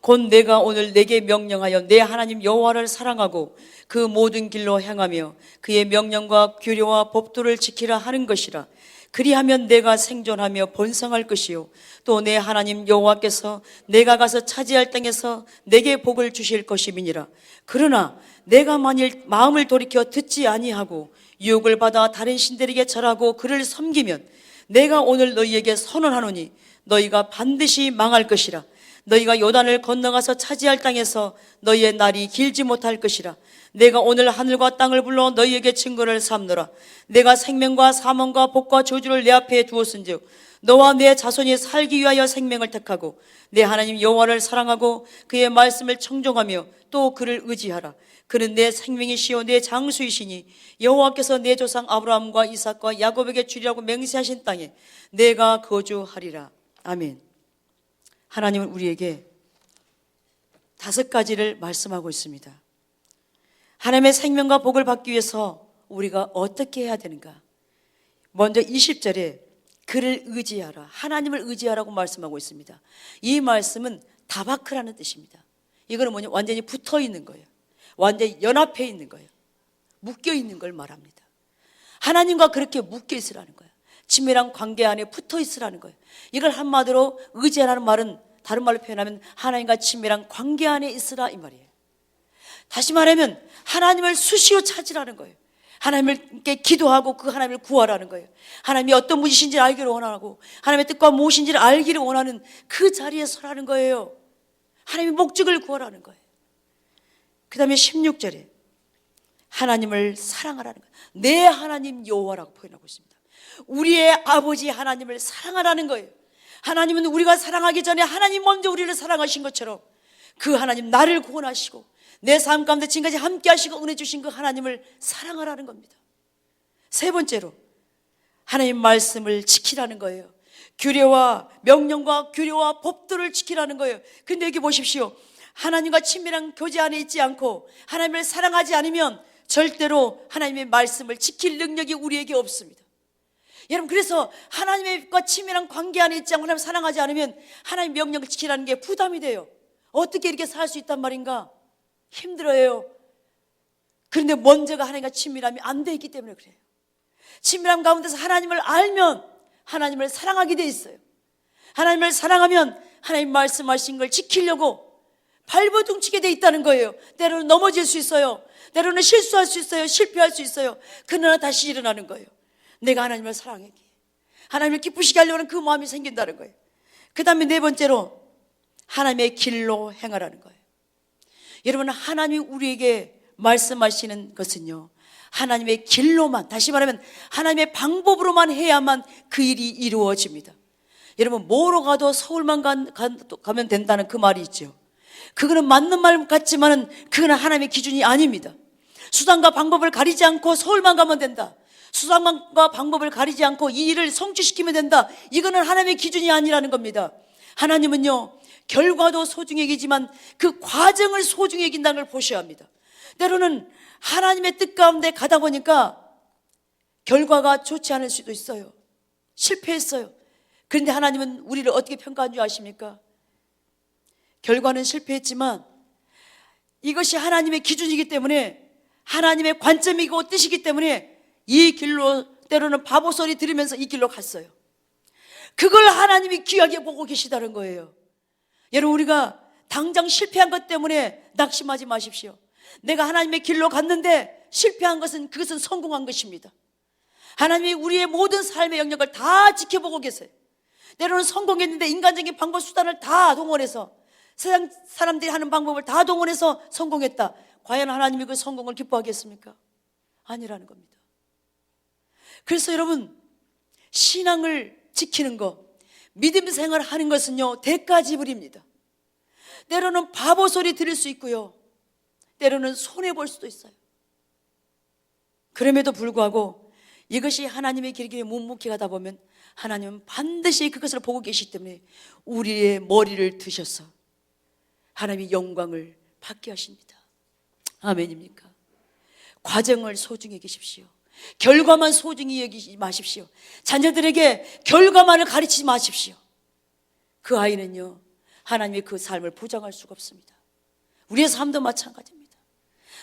곧 내가 오늘 내게 명령하여 내 하나님 여호와를 사랑하고 그 모든 길로 행하며 그의 명령과 규례와 법도를 지키라 하는 것이라. 그리하면 내가 생존하며 번성할 것이요 또 내 하나님 여호와께서 내가 가서 차지할 땅에서 내게 복을 주실 것임이니라. 그러나 내가 만일 마음을 돌이켜 듣지 아니하고 유혹을 받아 다른 신들에게 절하고 그를 섬기면 내가 오늘 너희에게 선언하노니 너희가 반드시 망할 것이라. 너희가 요단을 건너가서 차지할 땅에서 너희의 날이 길지 못할 것이라. 내가 오늘 하늘과 땅을 불러 너희에게 증거를 삼노라. 내가 생명과 사망과 복과 저주를 내 앞에 두었은즉 너와 내 자손이 살기 위하여 생명을 택하고 내 하나님 여호와를 사랑하고 그의 말씀을 청종하며 또 그를 의지하라. 그는 내 생명이시요 내 장수이시니 여호와께서 내 조상 아브라함과 이삭과 야곱에게 주리라고 맹세하신 땅에 내가 거주하리라. 아멘. 하나님은 우리에게 5가지를 말씀하고 있습니다. 하나님의 생명과 복을 받기 위해서 우리가 어떻게 해야 되는가? 먼저 20절에 그를 의지하라, 하나님을 의지하라고 말씀하고 있습니다. 이 말씀은 다바크라는 뜻입니다. 이거는 뭐냐? 완전히 붙어 있는 거예요. 완전히 연합해 있는 거예요. 묶여 있는 걸 말합니다. 하나님과 그렇게 묶여 있으라는 거예요. 친밀한 관계 안에 붙어 있으라는 거예요. 이걸 한마디로 의지하라는 말은 다른 말로 표현하면 하나님과 친밀한 관계 안에 있으라 이 말이에요. 다시 말하면 하나님을 수시로 찾으라는 거예요. 하나님께 기도하고 그 하나님을 구하라는 거예요. 하나님이 어떤 분이신지 알기를 원하고 하나님의 뜻과 무엇인지를 알기를 원하는 그 자리에 서라는 거예요. 하나님의 목적을 구하라는 거예요. 그 다음에 16절에 하나님을 사랑하라는 거예요. 내 하나님 여호와라고 표현하고 있습니다. 우리의 아버지 하나님을 사랑하라는 거예요. 하나님은 우리가 사랑하기 전에 하나님 먼저 우리를 사랑하신 것처럼 그 하나님, 나를 구원하시고 내 삶 가운데 지금까지 함께 하시고 은혜 주신 그 하나님을 사랑하라는 겁니다. 3번째로 하나님 말씀을 지키라는 거예요. 규례와 명령과 규례와 법도를 지키라는 거예요. 근데 여기 보십시오. 하나님과 친밀한 교제 안에 있지 않고 하나님을 사랑하지 않으면 절대로 하나님의 말씀을 지킬 능력이 우리에게 없습니다. 여러분, 그래서 하나님과 친밀한 관계 안에 있지 않고 하나님을 사랑하지 않으면 하나님의 명령을 지키라는 게 부담이 돼요. 어떻게 이렇게 살 수 있단 말인가? 힘들어요. 그런데 먼저가 하나님과 친밀함이 안 돼 있기 때문에 그래요. 친밀함 가운데서 하나님을 알면 하나님을 사랑하게 돼 있어요. 하나님을 사랑하면 하나님 말씀하신 걸 지키려고 발버둥치게 돼 있다는 거예요. 때로는 넘어질 수 있어요. 때로는 실수할 수 있어요. 실패할 수 있어요. 그러나 다시 일어나는 거예요. 내가 하나님을 사랑하기에, 하나님을 기쁘시게 하려고 하는 그 마음이 생긴다는 거예요. 그 다음에 4번째로 하나님의 길로 행하라는 거예요. 여러분, 하나님이 우리에게 말씀하시는 것은요, 하나님의 길로만, 다시 말하면 하나님의 방법으로만 해야만 그 일이 이루어집니다. 여러분, 뭐로 가도 서울만 가면 된다는 그 말이 있죠. 그거는 맞는 말 같지만은 그거는 하나님의 기준이 아닙니다. 수단과 방법을 가리지 않고 서울만 가면 된다, 수단과 방법을 가리지 않고 이 일을 성취시키면 된다, 이거는 하나님의 기준이 아니라는 겁니다. 하나님은요, 결과도 소중히 여기지만 그 과정을 소중히 여긴다는 걸 보셔야 합니다. 때로는 하나님의 뜻 가운데 가다 보니까 결과가 좋지 않을 수도 있어요. 실패했어요. 그런데 하나님은 우리를 어떻게 평가한 줄 아십니까? 결과는 실패했지만 이것이 하나님의 기준이기 때문에, 하나님의 관점이고 뜻이기 때문에 이 길로, 때로는 바보 소리 들으면서 이 길로 갔어요. 그걸 하나님이 귀하게 보고 계시다는 거예요. 여러분, 우리가 당장 실패한 것 때문에 낙심하지 마십시오. 내가 하나님의 길로 갔는데 실패한 것은, 그것은 성공한 것입니다. 하나님이 우리의 모든 삶의 영역을 다 지켜보고 계세요. 때로는 성공했는데 인간적인 방법 수단을 다 동원해서, 세상 사람들이 하는 방법을 다 동원해서 성공했다. 과연 하나님이 그 성공을 기뻐하겠습니까? 아니라는 겁니다. 그래서 여러분, 신앙을 지키는 것, 믿음 생활을 하는 것은요, 대가 지불입니다. 때로는 바보 소리 들을 수 있고요, 때로는 손해볼 수도 있어요. 그럼에도 불구하고 이것이 하나님의 길길에 묵묵히 가다 보면 하나님은 반드시 그것을 보고 계시기 때문에 우리의 머리를 드셔서 하나님의 영광을 받게 하십니다. 아멘입니까? 과정을 소중히 여기십시오. 결과만 소중히 여기지 마십시오. 자녀들에게 결과만을 가르치지 마십시오. 그 아이는요, 하나님의 그 삶을 보장할 수가 없습니다. 우리의 삶도 마찬가지입니다.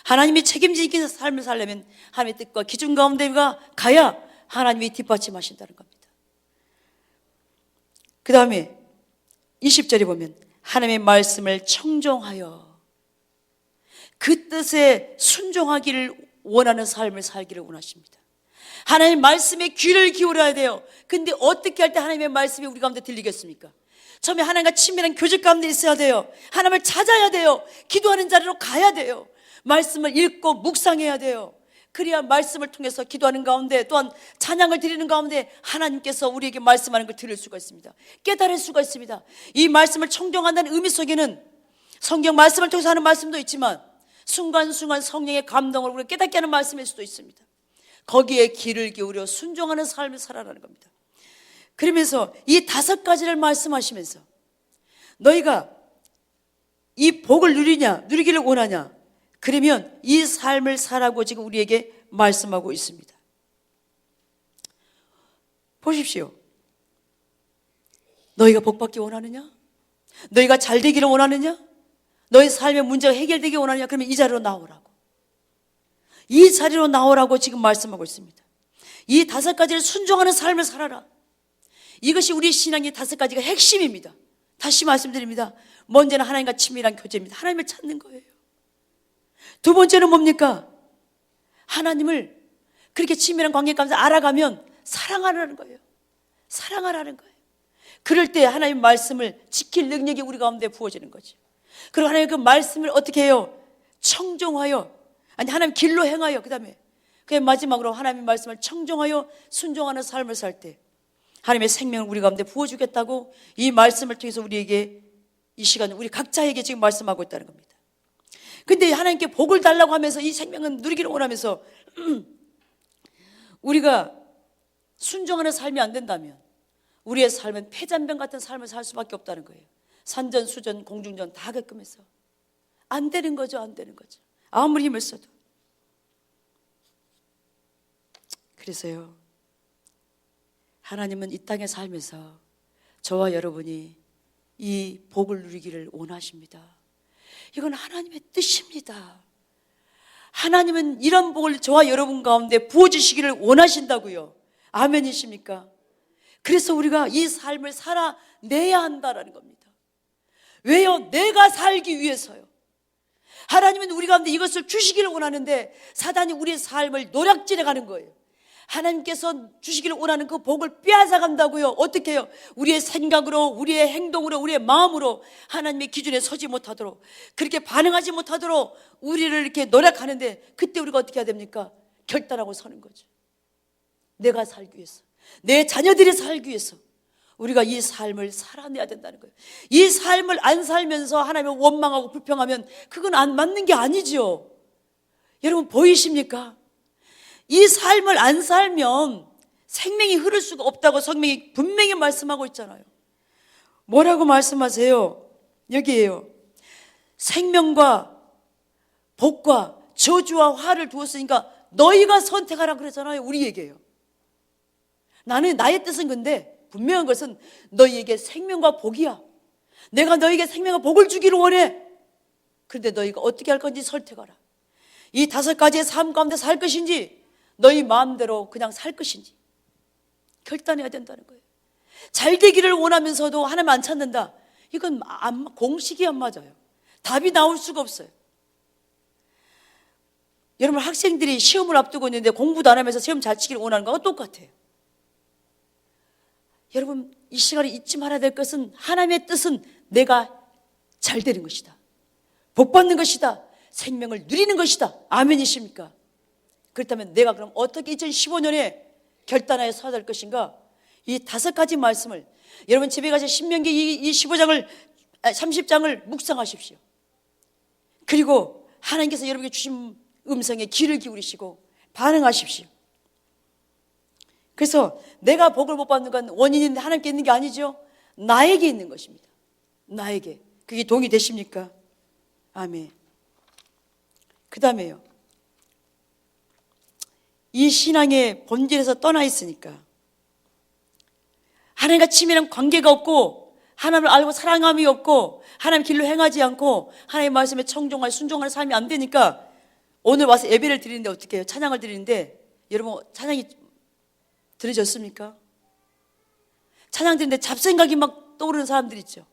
하나님이 책임지기 삶을 살려면 하나님의 뜻과 기준 가운데가 가야 하나님이 뒷받침하신다는 겁니다. 그 다음에 20절에 보면 하나님의 말씀을 청종하여 그 뜻에 순종하기를 원하는 삶을 살기를 원하십니다. 하나님의 말씀에 귀를 기울여야 돼요. 근데 어떻게 할 때 하나님의 말씀이 우리 가운데 들리겠습니까? 처음에 하나님과 친밀한 교제 가운데 있어야 돼요. 하나님을 찾아야 돼요. 기도하는 자리로 가야 돼요. 말씀을 읽고 묵상해야 돼요. 그래야 말씀을 통해서 기도하는 가운데, 또한 찬양을 드리는 가운데 하나님께서 우리에게 말씀하는 걸 들을 수가 있습니다. 깨달을 수가 있습니다. 이 말씀을 청정한다는 의미 속에는 성경 말씀을 통해서 하는 말씀도 있지만 순간순간 성령의 감동을 우리가 깨닫게 하는 말씀일 수도 있습니다. 거기에 귀를 기울여 순종하는 삶을 살아라는 겁니다. 그러면서 이 5가지를 말씀하시면서 너희가 이 복을 누리기를 원하냐? 그러면 이 삶을 살라고 지금 우리에게 말씀하고 있습니다. 보십시오. 너희가 복받기 원하느냐? 너희가 잘 되기를 원하느냐? 너희 삶의 문제가 해결되기 원하느냐? 그러면 이 자리로 나오라고. 이 자리로 나오라고 지금 말씀하고 있습니다. 이 5가지를 순종하는 삶을 살아라. 이것이 우리 신앙의 5가지가 핵심입니다. 다시 말씀드립니다. 먼저는 하나님과 친밀한 교제입니다. 하나님을 찾는 거예요. 두 번째는 뭡니까? 하나님을 그렇게 친밀한 관계 가운데 알아가면 사랑하라는 거예요. 사랑하라는 거예요. 그럴 때 하나님 말씀을 지킬 능력이 우리 가운데 부어지는 거죠. 그리고 하나님 그 말씀을 어떻게 해요? 청종하여, 아니 하나님 길로 행하여, 그 다음에 마지막으로 하나님의 말씀을 청종하여 순종하는 삶을 살 때 하나님의 생명을 우리 가운데 부어주겠다고 이 말씀을 통해서 우리에게 이 시간 우리 각자에게 지금 말씀하고 있다는 겁니다. 근데 하나님께 복을 달라고 하면서 이 생명은 누리기를 원하면서 우리가 순종하는 삶이 안 된다면 우리의 삶은 폐잔병 같은 삶을 살 수밖에 없다는 거예요. 산전, 수전, 공중전 다 겪으면서 안 되는 거죠. 안 되는 거죠. 아무리 힘을 써도. 그래서요, 하나님은 이 땅에 살면서 저와 여러분이 이 복을 누리기를 원하십니다. 이건 하나님의 뜻입니다. 하나님은 이런 복을 저와 여러분 가운데 부어주시기를 원하신다고요. 아멘이십니까? 그래서 우리가 이 삶을 살아내야 한다는 겁니다. 왜요? 내가 살기 위해서요. 하나님은 우리 가운데 이것을 주시기를 원하는데 사단이 우리의 삶을 노략질해 가는 거예요. 하나님께서 주시기를 원하는 그 복을 빼앗아 간다고요. 어떻게 해요? 우리의 생각으로, 우리의 행동으로, 우리의 마음으로 하나님의 기준에 서지 못하도록, 그렇게 반응하지 못하도록 우리를 이렇게 노력하는데, 그때 우리가 어떻게 해야 됩니까? 결단하고 서는 거죠. 내가 살기 위해서, 내 자녀들이 살기 위해서 우리가 이 삶을 살아내야 된다는 거예요. 이 삶을 안 살면서 하나님을 원망하고 불평하면 그건 안 맞는 게 아니죠. 여러분 보이십니까? 이 삶을 안 살면 생명이 흐를 수가 없다고 성경이 분명히 말씀하고 있잖아요. 뭐라고 말씀하세요? 여기에요. 생명과 복과 저주와 화를 두었으니까 너희가 선택하라 그러잖아요. 우리에게요. 나는 나의 뜻은 근데 분명한 것은 너희에게 생명과 복이야. 내가 너희에게 생명과 복을 주기를 원해. 그런데 너희가 어떻게 할 건지 선택하라. 이 5가지의 삶 가운데 살 것인지 너희 마음대로 그냥 살 것인지 결단해야 된다는 거예요. 잘 되기를 원하면서도 하나님 안 찾는다. 이건 공식이 안 맞아요. 답이 나올 수가 없어요. 여러분 학생들이 시험을 앞두고 있는데 공부도 안 하면서 시험 잘 치기를 원하는 거와 똑같아요. 여러분 이 시간에 잊지 말아야 될 것은 하나님의 뜻은 내가 잘 되는 것이다. 복 받는 것이다. 생명을 누리는 것이다. 아멘이십니까? 그렇다면 내가 그럼 어떻게 2015년에 결단하여 서야 될 것인가? 이 5가지 말씀을 여러분 집에 가서 신명기 이 15장을 30장을 묵상하십시오. 그리고 하나님께서 여러분에게 주신 음성에 귀를 기울이시고 반응하십시오. 그래서 내가 복을 못 받는 건 원인이 하나님께 있는 게 아니죠. 나에게 있는 것입니다. 나에게. 그게 동의되십니까? 아멘. 그 다음에요. 이 신앙의 본질에서 떠나 있으니까 하나님과 친밀한 관계가 없고 하나님을 알고 사랑함이 없고 하나님 길로 행하지 않고 하나님의 말씀에 청종할 순종하는 삶이 안 되니까 오늘 와서 예배를 드리는데 어떻게 해요? 찬양을 드리는데 여러분 찬양이 들으셨습니까? 찬양 드리는데 잡생각이 막 떠오르는 사람들 있죠.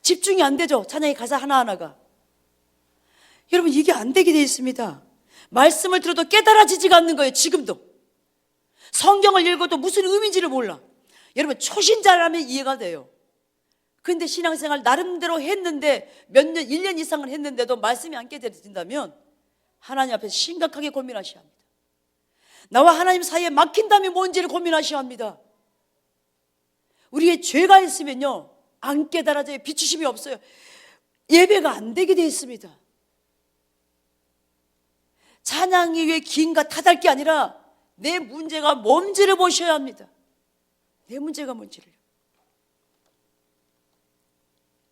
집중이 안 되죠. 찬양의 가사 하나하나가. 여러분 이게 안 되게 돼 있습니다. 말씀을 들어도 깨달아지지가 않는 거예요. 지금도 성경을 읽어도 무슨 의미인지를 몰라. 여러분 초신자라면 이해가 돼요. 그런데 신앙생활 나름대로 했는데 몇 년, 1년 이상을 했는데도 말씀이 안 깨달아진다면 하나님 앞에서 심각하게 고민하셔야 합니다. 나와 하나님 사이에 막힌다면 뭔지를 고민하셔야 합니다. 우리의 죄가 있으면요 안 깨달아져요. 비추심이 없어요. 예배가 안 되게 되어 있습니다. 찬양이 왜 긴가 탓할 게 아니라 내 문제가 뭔지를 보셔야 합니다. 내 문제가 뭔지를.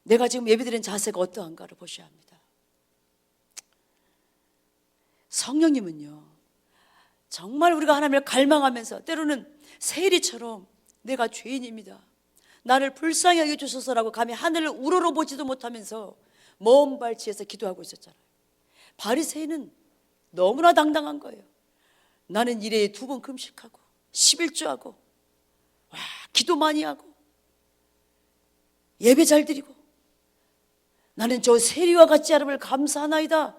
내가 지금 예배드리는 자세가 어떠한가를 보셔야 합니다. 성령님은요 정말 우리가 하나님을 갈망하면서 때로는 세리처럼 내가 죄인입니다. 나를 불쌍히 여겨주소서라고 감히 하늘을 우러러보지도 못하면서 먼 발치에서 기도하고 있었잖아요. 바리새인은 너무나 당당한 거예요. 나는 일에 2번 금식하고 11조하고 기도 많이 하고 예배 잘 드리고 나는 저 세리와 같지 않음을 감사하나이다.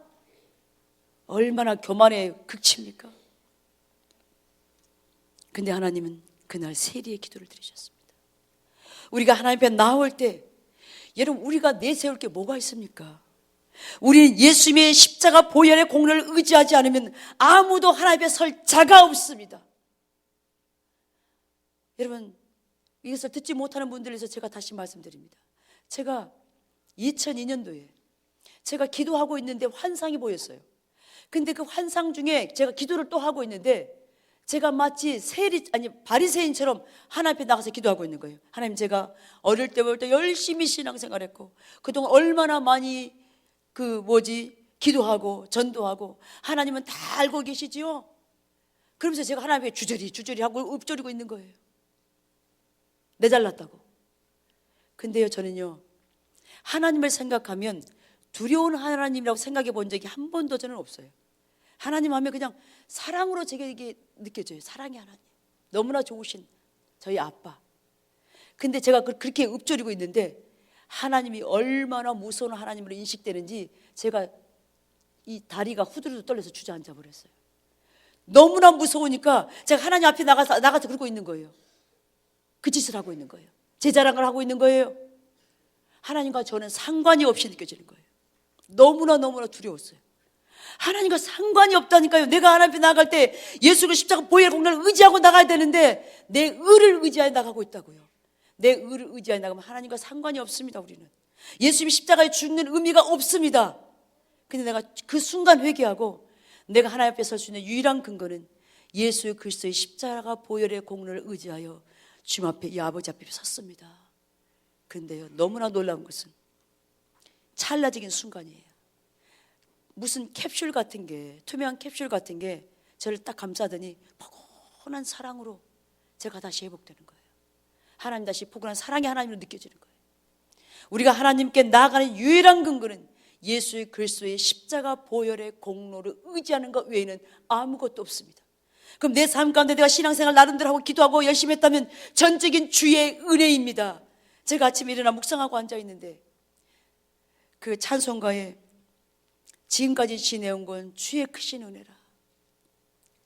얼마나 교만의 극치입니까? 근데 하나님은 그날 세리의 기도를 들으셨습니다. 우리가 하나님 앞에 나올 때 여러분 우리가 내세울 게 뭐가 있습니까? 우리는 예수님의 십자가 보혈의 공로를 의지하지 않으면 아무도 하나님 앞에 설 자가 없습니다. 여러분 이것을 듣지 못하는 분들을 위해서 제가 다시 말씀드립니다. 제가 2002년도에 제가 기도하고 있는데 환상이 보였어요. 근데 그 환상 중에 제가 기도를 또 하고 있는데 제가 마치 바리새인처럼 하나님 앞에 나가서 기도하고 있는 거예요. 하나님 제가 어릴 때부터 열심히 신앙생활했고 그동안 얼마나 많이 기도하고 전도하고 하나님은 다 알고 계시지요. 그러면서 제가 하나님 앞에 주저리 하고 읊조리고 있는 거예요. 내 잘났다고. 근데요 저는요 하나님을 생각하면 두려운 하나님이라고 생각해 본 적이 한 번도 저는 없어요. 하나님 하면 그냥 사랑으로 제게 느껴져요. 사랑의 하나님, 너무나 좋으신 저희 아빠. 근데 제가 그렇게 읊조리고 있는데 하나님이 얼마나 무서운 하나님으로 인식되는지 제가 이 다리가 후들후들 떨려서 주저앉아 버렸어요. 너무나 무서우니까 제가 하나님 앞에 나가서 그러고 있는 거예요. 그 짓을 하고 있는 거예요. 제 자랑을 하고 있는 거예요. 하나님과 저는 상관이 없이 느껴지는 거예요. 너무나 두려웠어요. 하나님과 상관이 없다니까요. 내가 하나님 앞에 나아갈 때 예수 그 십자가 보혈의 공로를 의지하고 나가야 되는데 내 의를 의지하여 나가고 있다고요. 내 의를 의지하여 나가면 하나님과 상관이 없습니다. 우리는 예수님이 십자가에 죽는 의미가 없습니다. 근데 내가 그 순간 회개하고 내가 하나님 앞에 설 수 있는 유일한 근거는 예수 그리스도의 십자가 보혈의 공로를 의지하여 주님 앞에 이 아버지 앞에 섰습니다. 그런데요, 너무나 놀라운 것은 찰나적인 순간이에요. 무슨 캡슐 같은 게, 투명한 캡슐 같은 게 저를 딱 감싸더니 포근한 사랑으로 제가 다시 회복되는 거예요. 하나님 다시 포근한 사랑이 하나님으로 느껴지는 거예요. 우리가 하나님께 나아가는 유일한 근거는 예수 그리스도의 십자가 보혈의 공로를 의지하는 것 외에는 아무것도 없습니다. 그럼 내 삶 가운데 내가 신앙생활 나름대로 하고 기도하고 열심히 했다면 전적인 주의 은혜입니다. 제가 아침에 일어나 묵상하고 앉아있는데 그 찬송가에 지금까지 지내온 건 주의 크신 은혜라,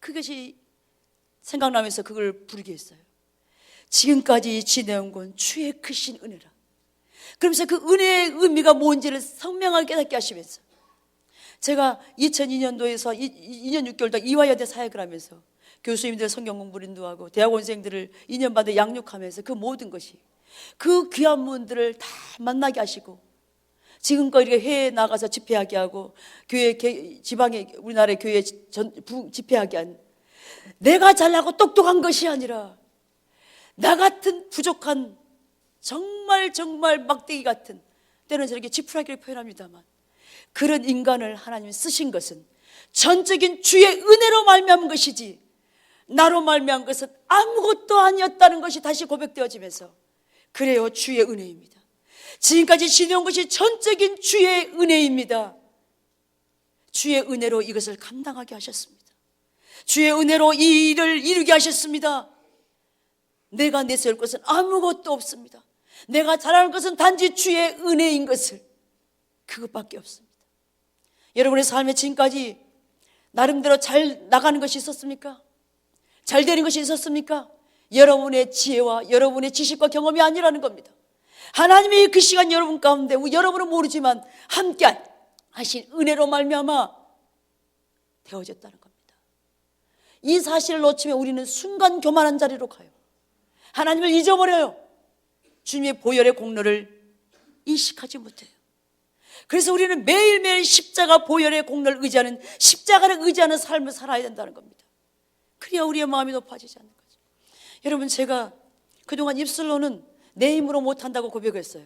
그것이 생각나면서 그걸 부르게 했어요. 지금까지 지내온 건 주의 크신 은혜라. 그러면서 그 은혜의 의미가 뭔지를 선명하게 깨닫게 하시면서 제가 2002년도에서 2년 6개월 동안 이화여대 사역을 하면서 교수님들 성경 공부를 인도하고 대학원생들을 2년 반에 양육하면서 그 모든 것이 그 귀한 분들을 다 만나게 하시고 지금껏 이렇게 해외에 나가서 집회하게 하고 교회 지방에 우리나라의 교회 집회하게 한 내가 잘나고 똑똑한 것이 아니라 나 같은 부족한 정말 막대기 같은, 때로는 저렇게 지푸라기를 표현합니다만 그런 인간을 하나님이 쓰신 것은 전적인 주의 은혜로 말미암은 것이지 나로 말미암은 것은 아무것도 아니었다는 것이 다시 고백되어지면서 그래요, 주의 은혜입니다. 지금까지 지내온 것이 전적인 주의 은혜입니다. 주의 은혜로 이것을 감당하게 하셨습니다. 주의 은혜로 이 일을 이루게 하셨습니다. 내가 내세울 것은 아무것도 없습니다. 내가 잘하는 것은 단지 주의 은혜인 것을, 그것밖에 없습니다. 여러분의 삶에 지금까지 나름대로 잘 나가는 것이 있었습니까? 잘 되는 것이 있었습니까? 여러분의 지혜와 여러분의 지식과 경험이 아니라는 겁니다. 하나님이 그 시간 여러분 가운데 여러분은 모르지만 함께 하신 은혜로 말미암아 되어졌다는 겁니다. 이 사실을 놓치면 우리는 순간 교만한 자리로 가요. 하나님을 잊어버려요. 주님의 보혈의 공로를 인식하지 못해요. 그래서 우리는 매일매일 십자가 보혈의 공로를 의지하는, 십자가를 의지하는 삶을 살아야 된다는 겁니다. 그래야 우리의 마음이 높아지지 않는 거죠. 여러분, 제가 그동안 입술로는 내 힘으로 못한다고 고백했어요.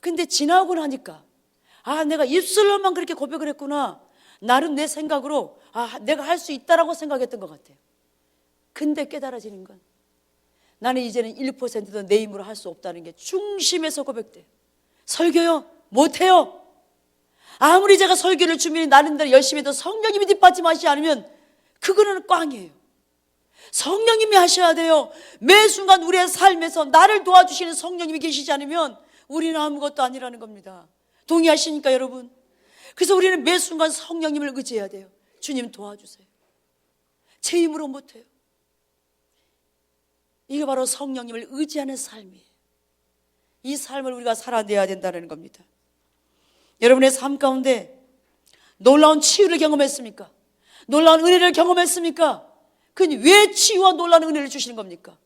근데 지나고 나니까 내가 입술로만 그렇게 고백을 했구나, 나름 내 생각으로 내가 할 수 있다라고 생각했던 것 같아요. 근데 깨달아지는 건 나는 이제는 1%도 내 힘으로 할 수 없다는 게 중심에서 고백돼요. 설교요? 못해요. 아무리 제가 설교를 준비해 나름대로 열심히 해도 성령님이 뒷받침하시지 않으면 그거는 꽝이에요. 성령님이 하셔야 돼요. 매 순간 우리의 삶에서 나를 도와주시는 성령님이 계시지 않으면 우리는 아무것도 아니라는 겁니다. 동의하시니까 여러분? 그래서 우리는 매 순간 성령님을 의지해야 돼요. 주님 도와주세요. 제 힘으로 못해요. 이게 바로 성령님을 의지하는 삶이에요. 이 삶을 우리가 살아내야 된다는 겁니다. 여러분의 삶 가운데 놀라운 치유를 경험했습니까? 놀라운 은혜를 경험했습니까? 그니 왜 치유와 놀라운 은혜를 주시는 겁니까?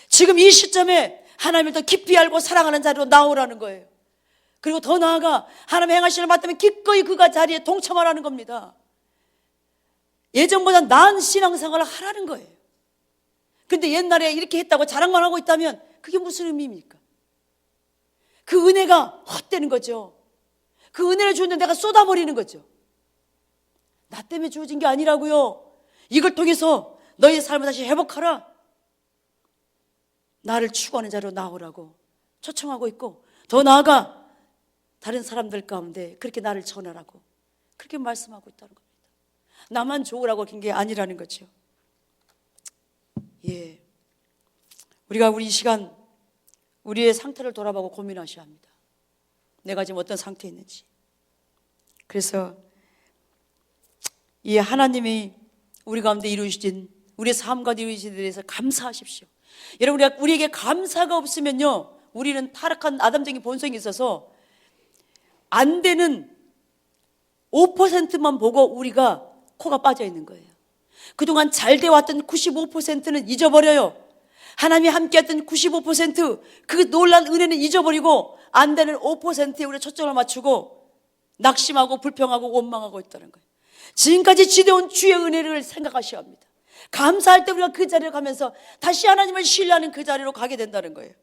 지금 이 시점에 하나님을 더 깊이 알고 사랑하는 자리로 나오라는 거예요. 그리고 더 나아가 하나님의 행하시는 맞다면 기꺼이 그가 자리에 동참하라는 겁니다. 예전보다 나은 신앙생활을 하라는 거예요. 근데 옛날에 이렇게 했다고 자랑만 하고 있다면 그게 무슨 의미입니까? 그 은혜가 헛되는 거죠. 그 은혜를 주는데 내가 쏟아버리는 거죠. 나 때문에 주어진 게 아니라고요. 이걸 통해서 너희의 삶을 다시 회복하라. 나를 추구하는 자로 나오라고 초청하고 있고, 더 나아가 다른 사람들 가운데 그렇게 나를 전하라고 그렇게 말씀하고 있다는 겁니다. 나만 좋으라고 긴 게 아니라는 거죠. 예, 우리가 우리 이 시간 우리의 상태를 돌아보고 고민하셔야 합니다. 내가 지금 어떤 상태에 있는지. 그래서 이 하나님이 우리 가운데 이루신, 우리의 삶 가운데 이루신 데 대해서 감사하십시오. 여러분, 우리에게 감사가 없으면요, 우리는 타락한 아담적인 본성이 있어서 안 되는 5%만 보고 우리가 코가 빠져 있는 거예요. 그동안 잘 되어왔던 95%는 잊어버려요. 하나님이 함께했던 95%, 그 놀란 은혜는 잊어버리고 안 되는 5%에 우리가 초점을 맞추고 낙심하고 불평하고 원망하고 있다는 거예요. 지금까지 지대온 주의 은혜를 생각하셔야 합니다. 감사할 때 우리가 그 자리를 가면서 다시 하나님을 신뢰하는 그 자리로 가게 된다는 거예요.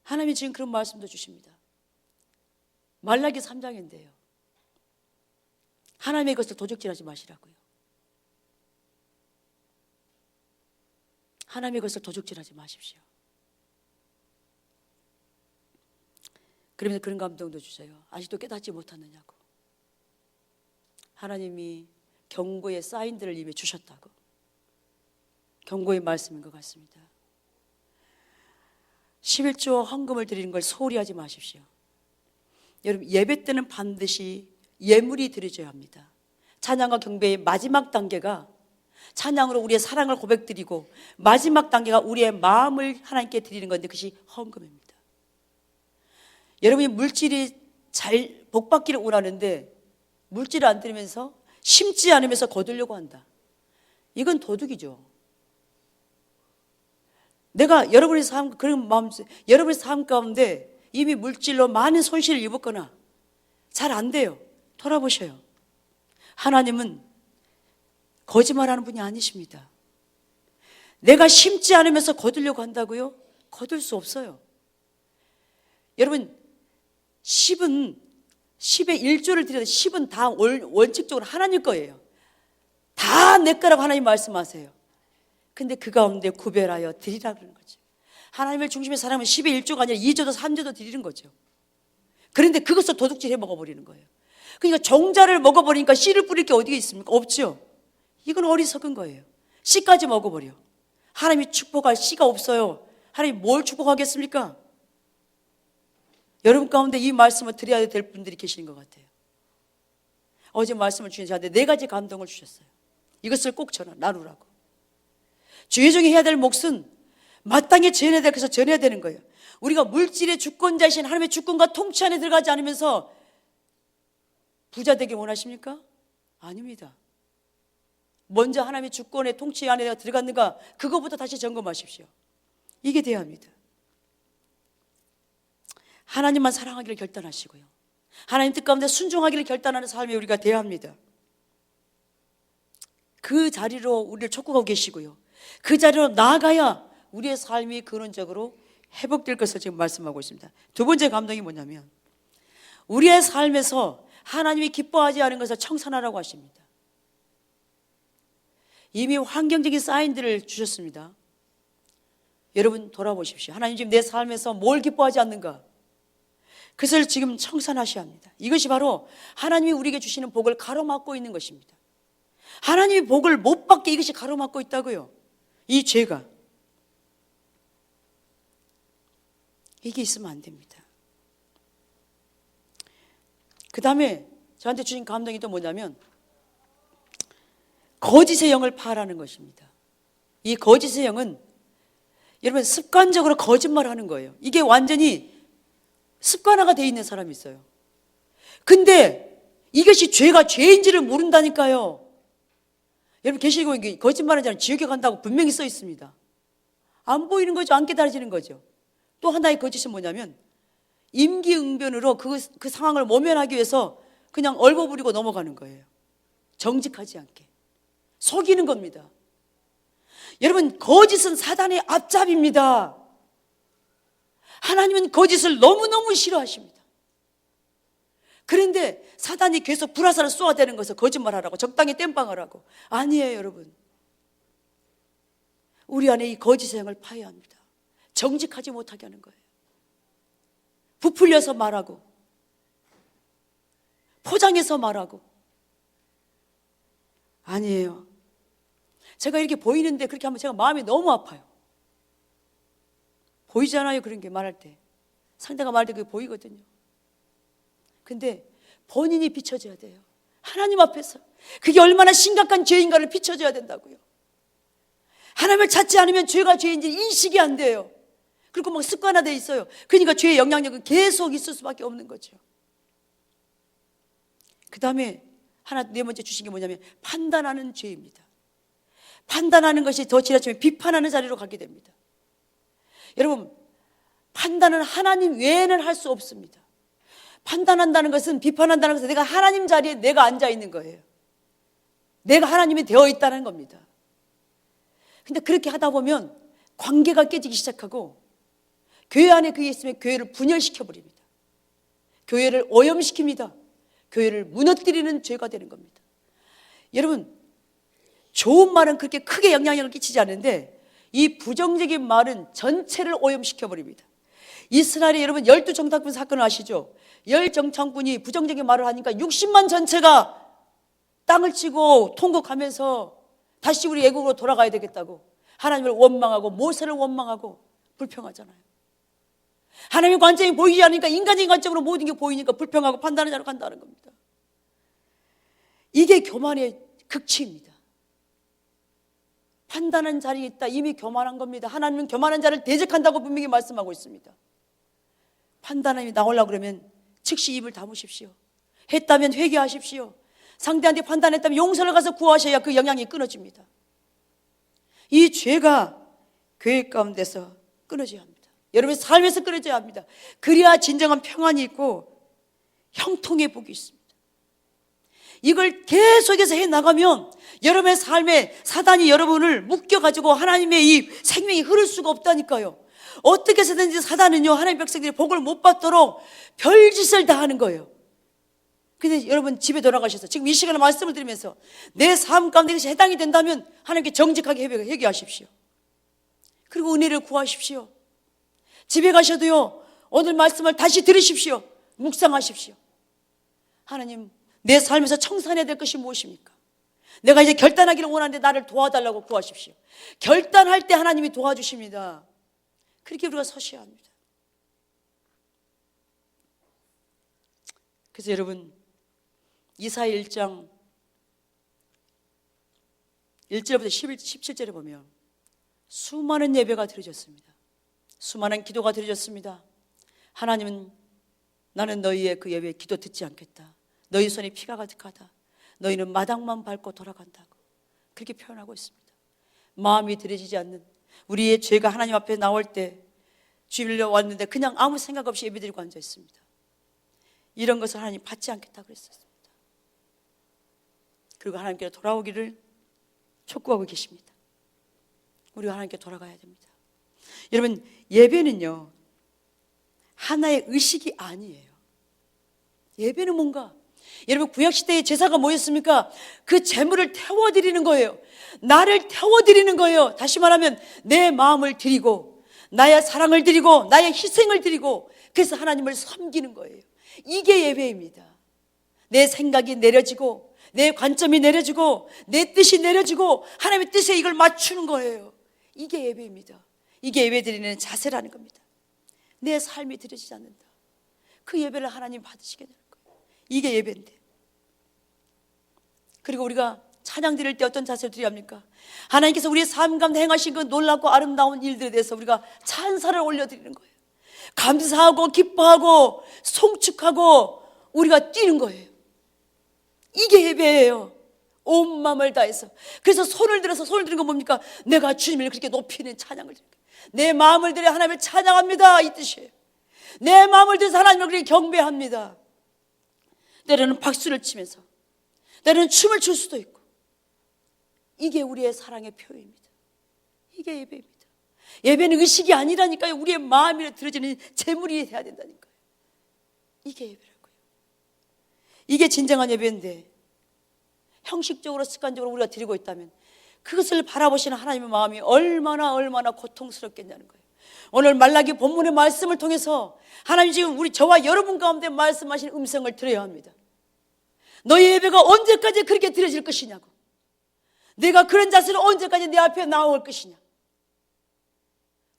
하나님이 지금 그런 말씀도 주십니다. 말라기 3장인데요. 하나님의 것을 도적질하지 마시라고요. 하나님의 것을 도적질하지 마십시오. 그러면서 그런 감동도 주세요. 아직도 깨닫지 못하느냐고. 하나님이 경고의 사인들을 이미 주셨다고. 경고의 말씀인 것 같습니다. 11조 헌금을 드리는 걸 소홀히 하지 마십시오. 여러분, 예배 때는 반드시 예물이 드려져야 합니다. 찬양과 경배의 마지막 단계가 찬양으로 우리의 사랑을 고백드리고, 마지막 단계가 우리의 마음을 하나님께 드리는 건데 그것이 헌금입니다. 여러분이 물질이 잘 복받기를 원하는데 물질을 안 드리면서 심지 않으면서 거두려고 한다. 이건 도둑이죠. 내가 여러분의 삶, 그런 마음, 여러분의 삶 가운데 이미 물질로 많은 손실을 입었거나 잘 안 돼요. 돌아보셔요. 하나님은 거짓말하는 분이 아니십니다. 내가 심지 않으면서 거두려고 한다고요? 거둘 수 없어요. 여러분, 10의 1조를 드려도 10은 다 원칙적으로 하나님 거예요. 다 내 거라고 하나님 말씀하세요. 근데 그 가운데 구별하여 드리라 그러는 거죠. 하나님을 중심에 살아가면 10의 1조가 아니라 2조도 3조도 드리는 거죠. 그런데 그것을 도둑질해 먹어버리는 거예요. 그러니까 종자를 먹어버리니까 씨를 뿌릴 게 어디에 있습니까? 없죠. 이건 어리석은 거예요. 씨까지 먹어버려. 하나님이 축복할 씨가 없어요. 하나님 뭘 축복하겠습니까? 여러분 가운데 이 말씀을 드려야 될 분들이 계시는 것 같아요. 어제 말씀을 주신 저한테 4가지 감동을 주셨어요. 이것을 꼭 나누라고. 주의종이 해야 될 몫은 마땅히 전해야 될 것을 전해야 되는 거예요. 우리가 물질의 주권자이신 하나님의 주권과 통치 안에 들어가지 않으면서 부자 되기 원하십니까? 아닙니다. 먼저 하나님의 주권의 통치 안에 내가 들어갔는가, 그거부터 다시 점검하십시오. 이게 돼야 합니다. 하나님만 사랑하기를 결단하시고요, 하나님 뜻 가운데 순종하기를 결단하는 삶이 우리가 돼야 합니다. 그 자리로 우리를 촉구하고 계시고요, 그 자리로 나아가야 우리의 삶이 근원적으로 회복될 것을 지금 말씀하고 있습니다. 두 번째 감동이 뭐냐면, 우리의 삶에서 하나님이 기뻐하지 않은 것을 청산하라고 하십니다. 이미 환경적인 사인들을 주셨습니다. 여러분 돌아보십시오. 하나님 지금 내 삶에서 뭘 기뻐하지 않는가, 그것을 지금 청산하셔야 합니다. 이것이 바로 하나님이 우리에게 주시는 복을 가로막고 있는 것입니다. 하나님이 복을 못 받게 이것이 가로막고 있다고요. 이 죄가. 이게 있으면 안 됩니다. 그 다음에 저한테 주신 감동이 또 뭐냐면, 거짓의 영을 파라는 것입니다. 이 거짓의 영은 여러분 습관적으로 거짓말하는 거예요. 이게 완전히 습관화가 되어 있는 사람이 있어요. 근데 이것이 죄가 죄인지를 모른다니까요. 여러분 계시고 거짓말하지 않으면 지옥에 간다고 분명히 써 있습니다. 안 보이는 거죠. 안 깨달아지는 거죠. 또 하나의 거짓은 뭐냐면, 임기응변으로 그 상황을 모면하기 위해서 그냥 얼버무리고 넘어가는 거예요. 정직하지 않게 속이는 겁니다. 여러분, 거짓은 사단의 앞잡이입니다. 하나님은 거짓을 너무너무 싫어하십니다. 그런데 사단이 계속 불화살을 쏘아대는 것을 거짓말하라고, 적당히 땜빵하라고. 아니에요. 여러분, 우리 안에 이 거짓의 영을 파야 합니다. 정직하지 못하게 하는 거예요. 부풀려서 말하고, 포장해서 말하고. 아니에요. 제가 이렇게 보이는데 그렇게 하면 제가 마음이 너무 아파요. 보이잖아요. 그런 게 말할 때, 상대가 말할 때 그게 보이거든요. 근데 본인이 비춰져야 돼요. 하나님 앞에서 그게 얼마나 심각한 죄인가를 비춰줘야 된다고요. 하나님을 찾지 않으면 죄가 죄인지 인식이 안 돼요. 그리고 막 습관화되어 있어요. 그러니까 죄의 영향력은 계속 있을 수밖에 없는 거죠. 그 다음에 하나 네 번째 주신 게 뭐냐면 판단하는 죄입니다. 판단하는 것이 더 지나치면 비판하는 자리로 가게 됩니다. 여러분, 판단은 하나님 외에는 할 수 없습니다. 판단한다는 것은, 비판한다는 것은 내가 하나님 자리에 내가 앉아 있는 거예요. 내가 하나님이 되어 있다는 겁니다. 근데 그렇게 하다 보면 관계가 깨지기 시작하고 교회 안에 그게 있으면 교회를 분열시켜 버립니다. 교회를 오염시킵니다. 교회를 무너뜨리는 죄가 되는 겁니다. 여러분, 좋은 말은 그렇게 크게 영향력을 끼치지 않는데 이 부정적인 말은 전체를 오염시켜 버립니다. 이스라엘에 여러분 12정탐꾼 사건을 아시죠? 10정탐꾼이 부정적인 말을 하니까 60만 전체가 땅을 치고 통곡하면서 다시 우리 애국으로 돌아가야 되겠다고 하나님을 원망하고 모세를 원망하고 불평하잖아요. 하나님의 관점이 보이지 않으니까 인간적인 관점으로 모든 게 보이니까 불평하고 판단하는 자로 간다는 겁니다. 이게 교만의 극치입니다. 판단하는 자리에 있다. 이미 교만한 겁니다. 하나님은 교만한 자를 대적한다고 분명히 말씀하고 있습니다. 판단함이 나오려고 그러면 즉시 입을 다무십시오. 했다면 회개하십시오. 상대한테 판단했다면 용서를 가서 구하셔야 그 영향이 끊어집니다. 이 죄가 교회 가운데서 끊어져야 합니다. 여러분의 삶에서 끊어져야 합니다. 그래야 진정한 평안이 있고 형통의 복이 있습니다. 이걸 계속해서 해나가면 여러분의 삶에 사단이 여러분을 묶여가지고 하나님의 이 생명이 흐를 수가 없다니까요. 어떻게 해서든지 사단은요, 하나님의 백성들이 복을 못 받도록 별짓을 다 하는 거예요. 근데 여러분 집에 돌아가셔서 지금 이 시간에 말씀을 드리면서 내 삶 가운데 이것이 해당이 된다면 하나님께 정직하게 회개하십시오. 그리고 은혜를 구하십시오. 집에 가셔도요, 오늘 말씀을 다시 들으십시오. 묵상하십시오. 하나님, 내 삶에서 청산해야 될 것이 무엇입니까? 내가 이제 결단하기를 원하는데 나를 도와달라고 구하십시오. 결단할 때 하나님이 도와주십니다. 그렇게 우리가 서셔야 합니다. 그래서 여러분, 이사야 1장 1절부터 17절에 보면 수많은 예배가 드려졌습니다. 수많은 기도가 드려졌습니다. 하나님은 나는 너희의 그 예배에 기도 듣지 않겠다. 너희 손에 피가 가득하다. 너희는 마당만 밟고 돌아간다고 그렇게 표현하고 있습니다. 마음이 들여지지 않는 우리의 죄가 하나님 앞에 나올 때 주일로 왔는데 그냥 아무 생각 없이 예배드리고 앉아 있습니다. 이런 것을 하나님 받지 않겠다고 그랬었습니다. 그리고 하나님께 돌아오기를 촉구하고 계십니다. 우리가 하나님께 돌아가야 됩니다. 여러분, 예배는요, 하나의 의식이 아니에요. 예배는 뭔가, 여러분 구약시대에 제사가 뭐였습니까? 그 제물을 태워드리는 거예요. 나를 태워드리는 거예요. 다시 말하면 내 마음을 드리고 나의 사랑을 드리고 나의 희생을 드리고 그래서 하나님을 섬기는 거예요. 이게 예배입니다. 내 생각이 내려지고 내 관점이 내려지고 내 뜻이 내려지고 하나님의 뜻에 이걸 맞추는 거예요. 이게 예배입니다. 이게 예배드리는 자세라는 겁니다. 내 삶이 드려지지 않는다. 그 예배를 하나님 받으시게 되는 거예요. 이게 예배인데. 그리고 우리가 찬양 드릴 때 어떤 자세를 드려야 합니까? 하나님께서 우리의 삶 가운데 행하신 그 놀랍고 아름다운 일들에 대해서 우리가 찬사를 올려드리는 거예요. 감사하고 기뻐하고 송축하고 우리가 뛰는 거예요. 이게 예배예요. 온 마음을 다해서. 그래서 손을 드는 건 뭡니까? 내가 주님을 그렇게 높이는 찬양을 드리는 거예요. 내 마음을 들여 하나님을 찬양합니다, 이 뜻이에요. 내 마음을 들여서 하나님을 그렇게 경배합니다. 때로는 박수를 치면서, 때로는 춤을 출 수도 있고, 이게 우리의 사랑의 표현입니다. 이게 예배입니다. 예배는 의식이 아니라니까요. 우리의 마음이 들어지는 제물이 돼야 된다니까요. 이게 예배라고요. 이게 진정한 예배인데 형식적으로 습관적으로 우리가 드리고 있다면 그것을 바라보시는 하나님의 마음이 얼마나 고통스럽겠냐는 거예요. 오늘 말라기 본문의 말씀을 통해서 하나님 지금 저와 여러분 가운데 말씀하시는 음성을 들어야 합니다. 너의 예배가 언제까지 그렇게 드려질 것이냐고, 내가 그런 자세로 언제까지 내 앞에 나올 것이냐.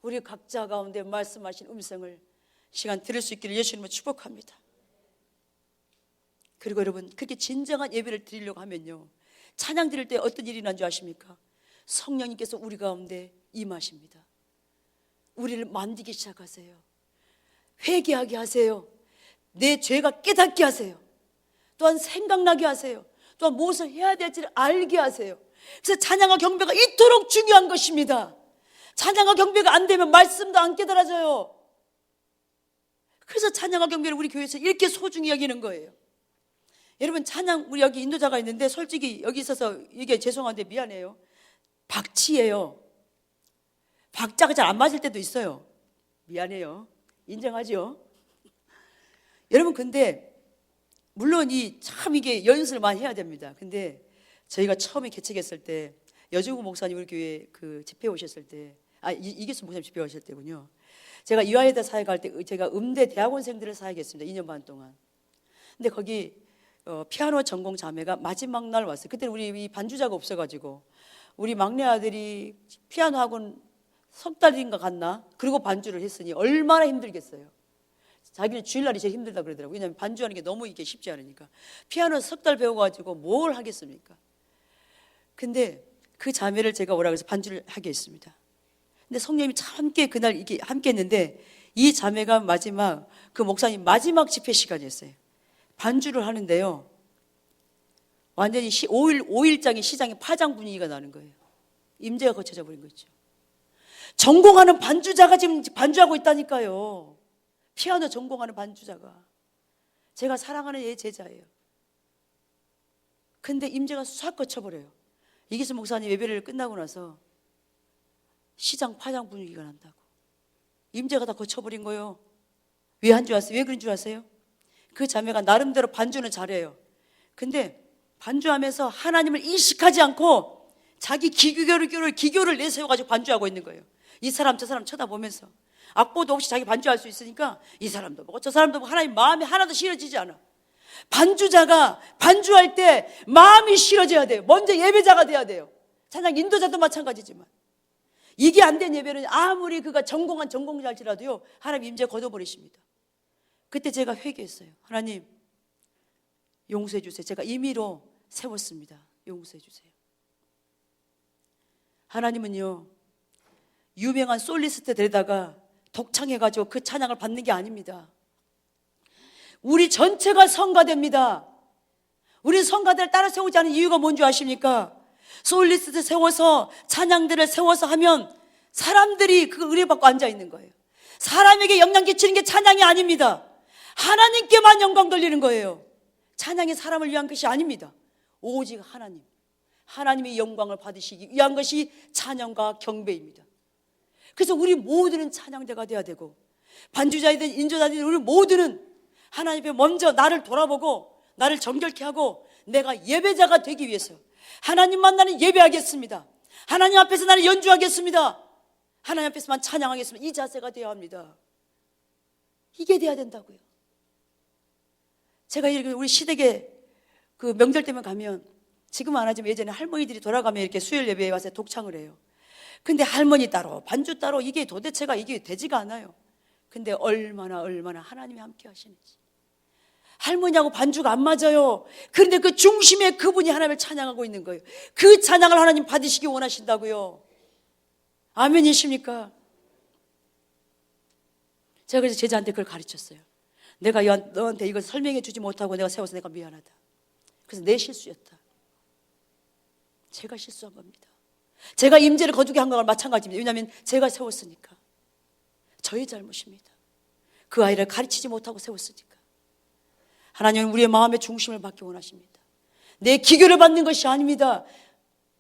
우리 각자 가운데 말씀하신 음성을 시간 들을 수 있기를 예수님을 축복합니다. 그리고 여러분, 그렇게 진정한 예배를 드리려고 하면요, 찬양 드릴 때 어떤 일이 난 줄 아십니까? 성령님께서 우리 가운데 임하십니다. 우리를 만지기 시작하세요. 회개하게 하세요. 내 죄가 깨닫게 하세요. 또한 생각나게 하세요. 또한 무엇을 해야 될지를 알게 하세요. 그래서 찬양과 경배가 이토록 중요한 것입니다. 찬양과 경배가 안 되면 말씀도 안 깨달아져요. 그래서 찬양과 경배를 우리 교회에서 이렇게 소중히 여기는 거예요. 여러분, 찬양, 우리 여기 인도자가 있는데 솔직히 여기 있어서 이게 죄송한데 미안해요. 박치예요. 박자가 잘 안 맞을 때도 있어요. 미안해요. 인정하죠? 여러분, 근데 물론 참 이게 연습을 많이 해야 됩니다. 근데 저희가 처음에 개척했을 때 여주구 목사님 우리 교회 그 집회 오셨을 때, 이기수 목사님 집회 오셨을 때군요. 제가 이화여대 사회 갈 때 제가 음대 대학원생들을 사역했습니다. 2년 반 동안. 근데 거기 피아노 전공 자매가 마지막 날 왔어요. 그때는 우리 반주자가 없어가지고 우리 막내 아들이 피아노 학원 석 달인가 갔나? 그리고 반주를 했으니 얼마나 힘들겠어요. 자기는 주일날이 제일 힘들다 그러더라고요. 왜냐하면 반주하는 게 너무 이게 쉽지 않으니까. 피아노 석 달 배워가지고 뭘 하겠습니까? 근데 그 자매를 제가 오라 그래서 반주를 하게 했습니다. 근데 성령님이 참 함께 그날 이게 함께 했는데 이 자매가 마지막 그 목사님 마지막 집회 시간이었어요. 반주를 하는데요. 완전히 5일장의 시장에 파장 분위기가 나는 거예요. 임재가 거쳐져 버린 거죠. 전공하는 반주자가 지금 반주하고 있다니까요. 피아노 전공하는 반주자가. 제가 사랑하는 얘 제자예요. 근데 임재가 싹 거쳐버려요. 이기수 목사님 예배를 끝나고 나서 시장 파장 분위기가 난다고. 임재가 다 거쳐버린 거예요. 왜 한 줄 아세요? 왜 그런 줄 아세요? 그 자매가 나름대로 반주는 잘해요. 근데 반주하면서 하나님을 인식하지 않고 자기 기교를 내세워가지고 반주하고 있는 거예요. 이 사람 저 사람 쳐다보면서 악보도 없이 자기 반주할 수 있으니까 이 사람도 보고 저 사람도 보고 하나님 마음이 하나도 실어지지 않아. 반주자가 반주할 때 마음이 실어져야 돼요. 먼저 예배자가 돼야 돼요. 찬양 인도자도 마찬가지지만 이게 안 된 예배는 아무리 그가 전공한 전공자일지라도요 하나님 임재 걷어버리십니다. 그때 제가 회개했어요. 하나님 용서해 주세요. 제가 임의로 세웠습니다. 용서해 주세요. 하나님은요 유명한 솔리스트 데려다가 독창해가지고 그 찬양을 받는 게 아닙니다. 우리 전체가 성가됩니다. 우리 성가대를 따라 세우지 않은 이유가 뭔지 아십니까? 솔리스트 세워서 찬양들을 세워서 하면 사람들이 그 의뢰받고 앉아있는 거예요. 사람에게 영향 끼치는 게 찬양이 아닙니다. 하나님께만 영광 돌리는 거예요. 찬양이 사람을 위한 것이 아닙니다. 오직 하나님의 영광을 받으시기 위한 것이 찬양과 경배입니다. 그래서 우리 모두는 찬양대가 돼야 되고 반주자이든 인조자이든 우리 모두는 하나님 앞에 먼저 나를 돌아보고 나를 정결케 하고 내가 예배자가 되기 위해서 하나님만 나는 예배하겠습니다. 하나님 앞에서 나는 연주하겠습니다. 하나님 앞에서만 찬양하겠습니다. 이 자세가 되어야 합니다. 이게 돼야 된다고요. 제가 이렇게 우리 시댁에 그 명절 때만 가면 지금은 안 하지만 예전에 할머니들이 돌아가면 이렇게 수요일 예배에 와서 독창을 해요. 근데 할머니 따로 반주 따로 이게 도대체가 이게 되지가 않아요. 근데 얼마나 하나님이 함께 하시는지. 할머니하고 반주가 안 맞아요. 그런데 그 중심에 그분이 하나님을 찬양하고 있는 거예요. 그 찬양을 하나님 받으시기 원하신다고요. 아멘이십니까? 제가 그래서 제자한테 그걸 가르쳤어요. 내가 너한테 이걸 설명해 주지 못하고 내가 세워서 내가 미안하다. 그래서 내 실수였다. 제가 실수한 겁니다. 제가 임재를 거두게 한 거랑 마찬가지입니다. 왜냐하면 제가 세웠으니까. 저의 잘못입니다. 그 아이를 가르치지 못하고 세웠으니까. 하나님은 우리의 마음의 중심을 받기 원하십니다. 내 기교를 받는 것이 아닙니다.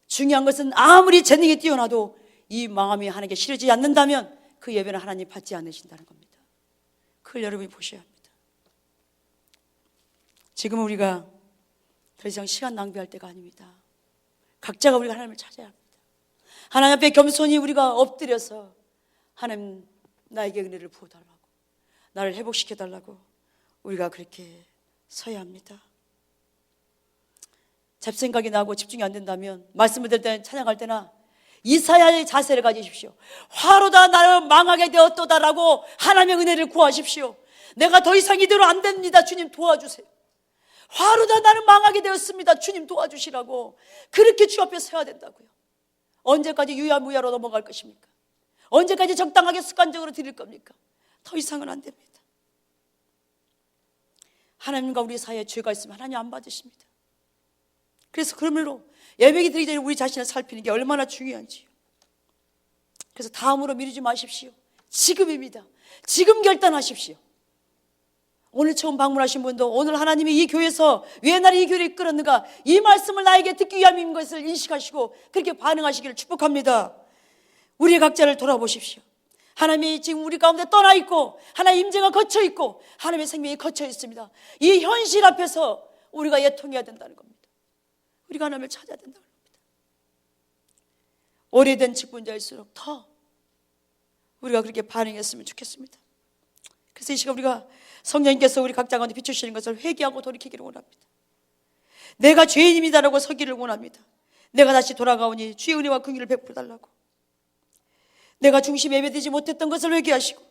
중요한 것은 아무리 재능이 뛰어나도 이 마음이 하나님께 실어지지 않는다면 그 예배는 하나님 받지 않으신다는 겁니다. 그걸 여러분이 보셔야 합니다. 지금은 우리가 더 이상 시간 낭비할 때가 아닙니다. 각자가 우리가 하나님을 찾아야 합니다. 하나님 앞에 겸손히 우리가 엎드려서 하나님 나에게 은혜를 부어달라고 나를 회복시켜달라고 우리가 그렇게 서야 합니다. 잡생각이 나고 집중이 안 된다면 말씀을 들을 때는 찬양할 때나 이사야의 자세를 가지십시오. 화로다 나를 망하게 되었도다라고 하나님의 은혜를 구하십시오. 내가 더 이상 이대로 안 됩니다. 주님 도와주세요. 화로다 나는 망하게 되었습니다. 주님 도와주시라고 그렇게 주 앞에 서야 된다고요. 언제까지 유야무야로 넘어갈 것입니까? 언제까지 적당하게 습관적으로 드릴 겁니까? 더 이상은 안 됩니다. 하나님과 우리 사이에 죄가 있으면 하나님 안 받으십니다. 그래서 그러므로 예배기 드리기 전에 우리 자신을 살피는 게 얼마나 중요한지요. 그래서 다음으로 미루지 마십시오. 지금입니다. 지금 결단하십시오. 오늘 처음 방문하신 분도 오늘 하나님이 이 교회에서 왜 나를 이 교회를 이끌었는가, 이 말씀을 나에게 듣기 위함인 것을 인식하시고 그렇게 반응하시기를 축복합니다. 우리 각자를 돌아보십시오. 하나님이 지금 우리 가운데 떠나 있고 하나님의 임재가 거쳐 있고 하나님의 생명이 거쳐 있습니다. 이 현실 앞에서 우리가 애통해야 된다는 겁니다. 우리가 하나님을 찾아야 된다는 겁니다. 오래된 직분자일수록 더 우리가 그렇게 반응했으면 좋겠습니다. 그래서 이 시간 우리가 성령님께서 우리 각자 가운데 비추시는 것을 회개하고 돌이키기를 원합니다. 내가 죄인입니다라고 서기를 원합니다. 내가 다시 돌아가오니 주의 은혜와 긍휼을 베풀어 달라고. 내가 중심 예배드리지 못했던 것을 회개하시고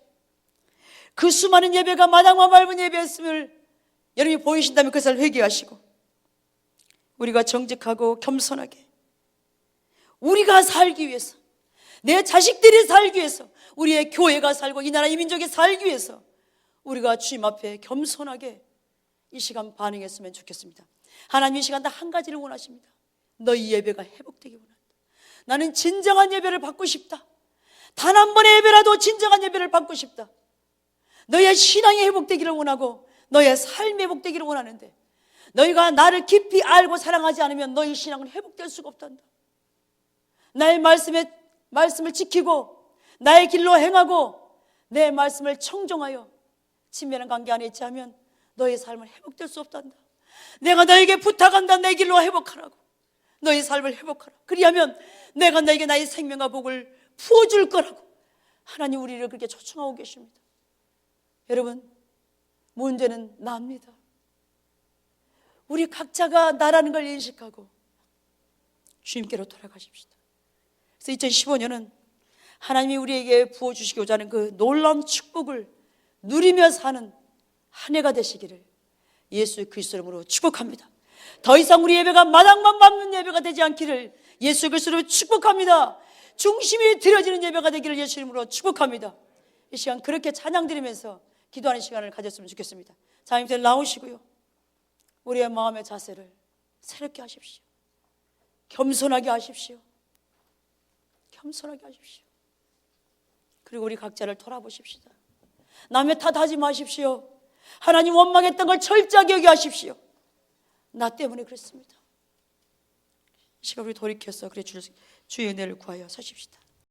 그 수많은 예배가 마당만 밟은 예배였음을 여러분이 보이신다면 그것을 회개하시고 우리가 정직하고 겸손하게 우리가 살기 위해서, 내 자식들이 살기 위해서, 우리의 교회가 살고 이 나라 이 민족이 살기 위해서 우리가 주님 앞에 겸손하게 이 시간 반응했으면 좋겠습니다. 하나님 이 시간 다 한 가지를 원하십니다. 너희 예배가 회복되기 원한다. 나는 진정한 예배를 받고 싶다. 단 한 번의 예배라도 진정한 예배를 받고 싶다. 너의 신앙이 회복되기를 원하고 너의 삶이 회복되기를 원하는데 너희가 나를 깊이 알고 사랑하지 않으면 너희 신앙은 회복될 수가 없단다. 나의 말씀을 지키고 나의 길로 행하고 내 말씀을 청종하여 친밀한 관계 안에 있지 않으면 너의 삶은 회복될 수 없단다. 내가 너에게 부탁한다. 내 길로 회복하라고. 너의 삶을 회복하라. 그리하면 내가 너에게 나의 생명과 복을 부어줄 거라고 하나님 우리를 그렇게 초청하고 계십니다. 여러분, 문제는 나입니다. 우리 각자가 나라는 걸 인식하고 주님께로 돌아가십시다. 그래서 2015년은 하나님이 우리에게 부어주시고자 하는 그 놀라운 축복을 누리며 사는 한 해가 되시기를 예수 그리스도 이름으로 축복합니다. 더 이상 우리 예배가 마당만 밟는 예배가 되지 않기를 예수 그리스도로 축복합니다. 중심이 드려지는 예배가 되기를 예수 이름으로 축복합니다. 이 시간 그렇게 찬양 드리면서 기도하는 시간을 가졌으면 좋겠습니다. 자님들 나오시고요, 우리의 마음의 자세를 새롭게 하십시오. 겸손하게 하십시오. 겸손하게 하십시오. 그리고 우리 각자를 돌아보십시다. 남의 탓하지 마십시오. 하나님 원망했던 걸 철저하게 여기하십시오. 나 때문에 그랬습니다. 이 시간 우리 돌이켜서 그래 주의 은혜를 구하여 서십시다.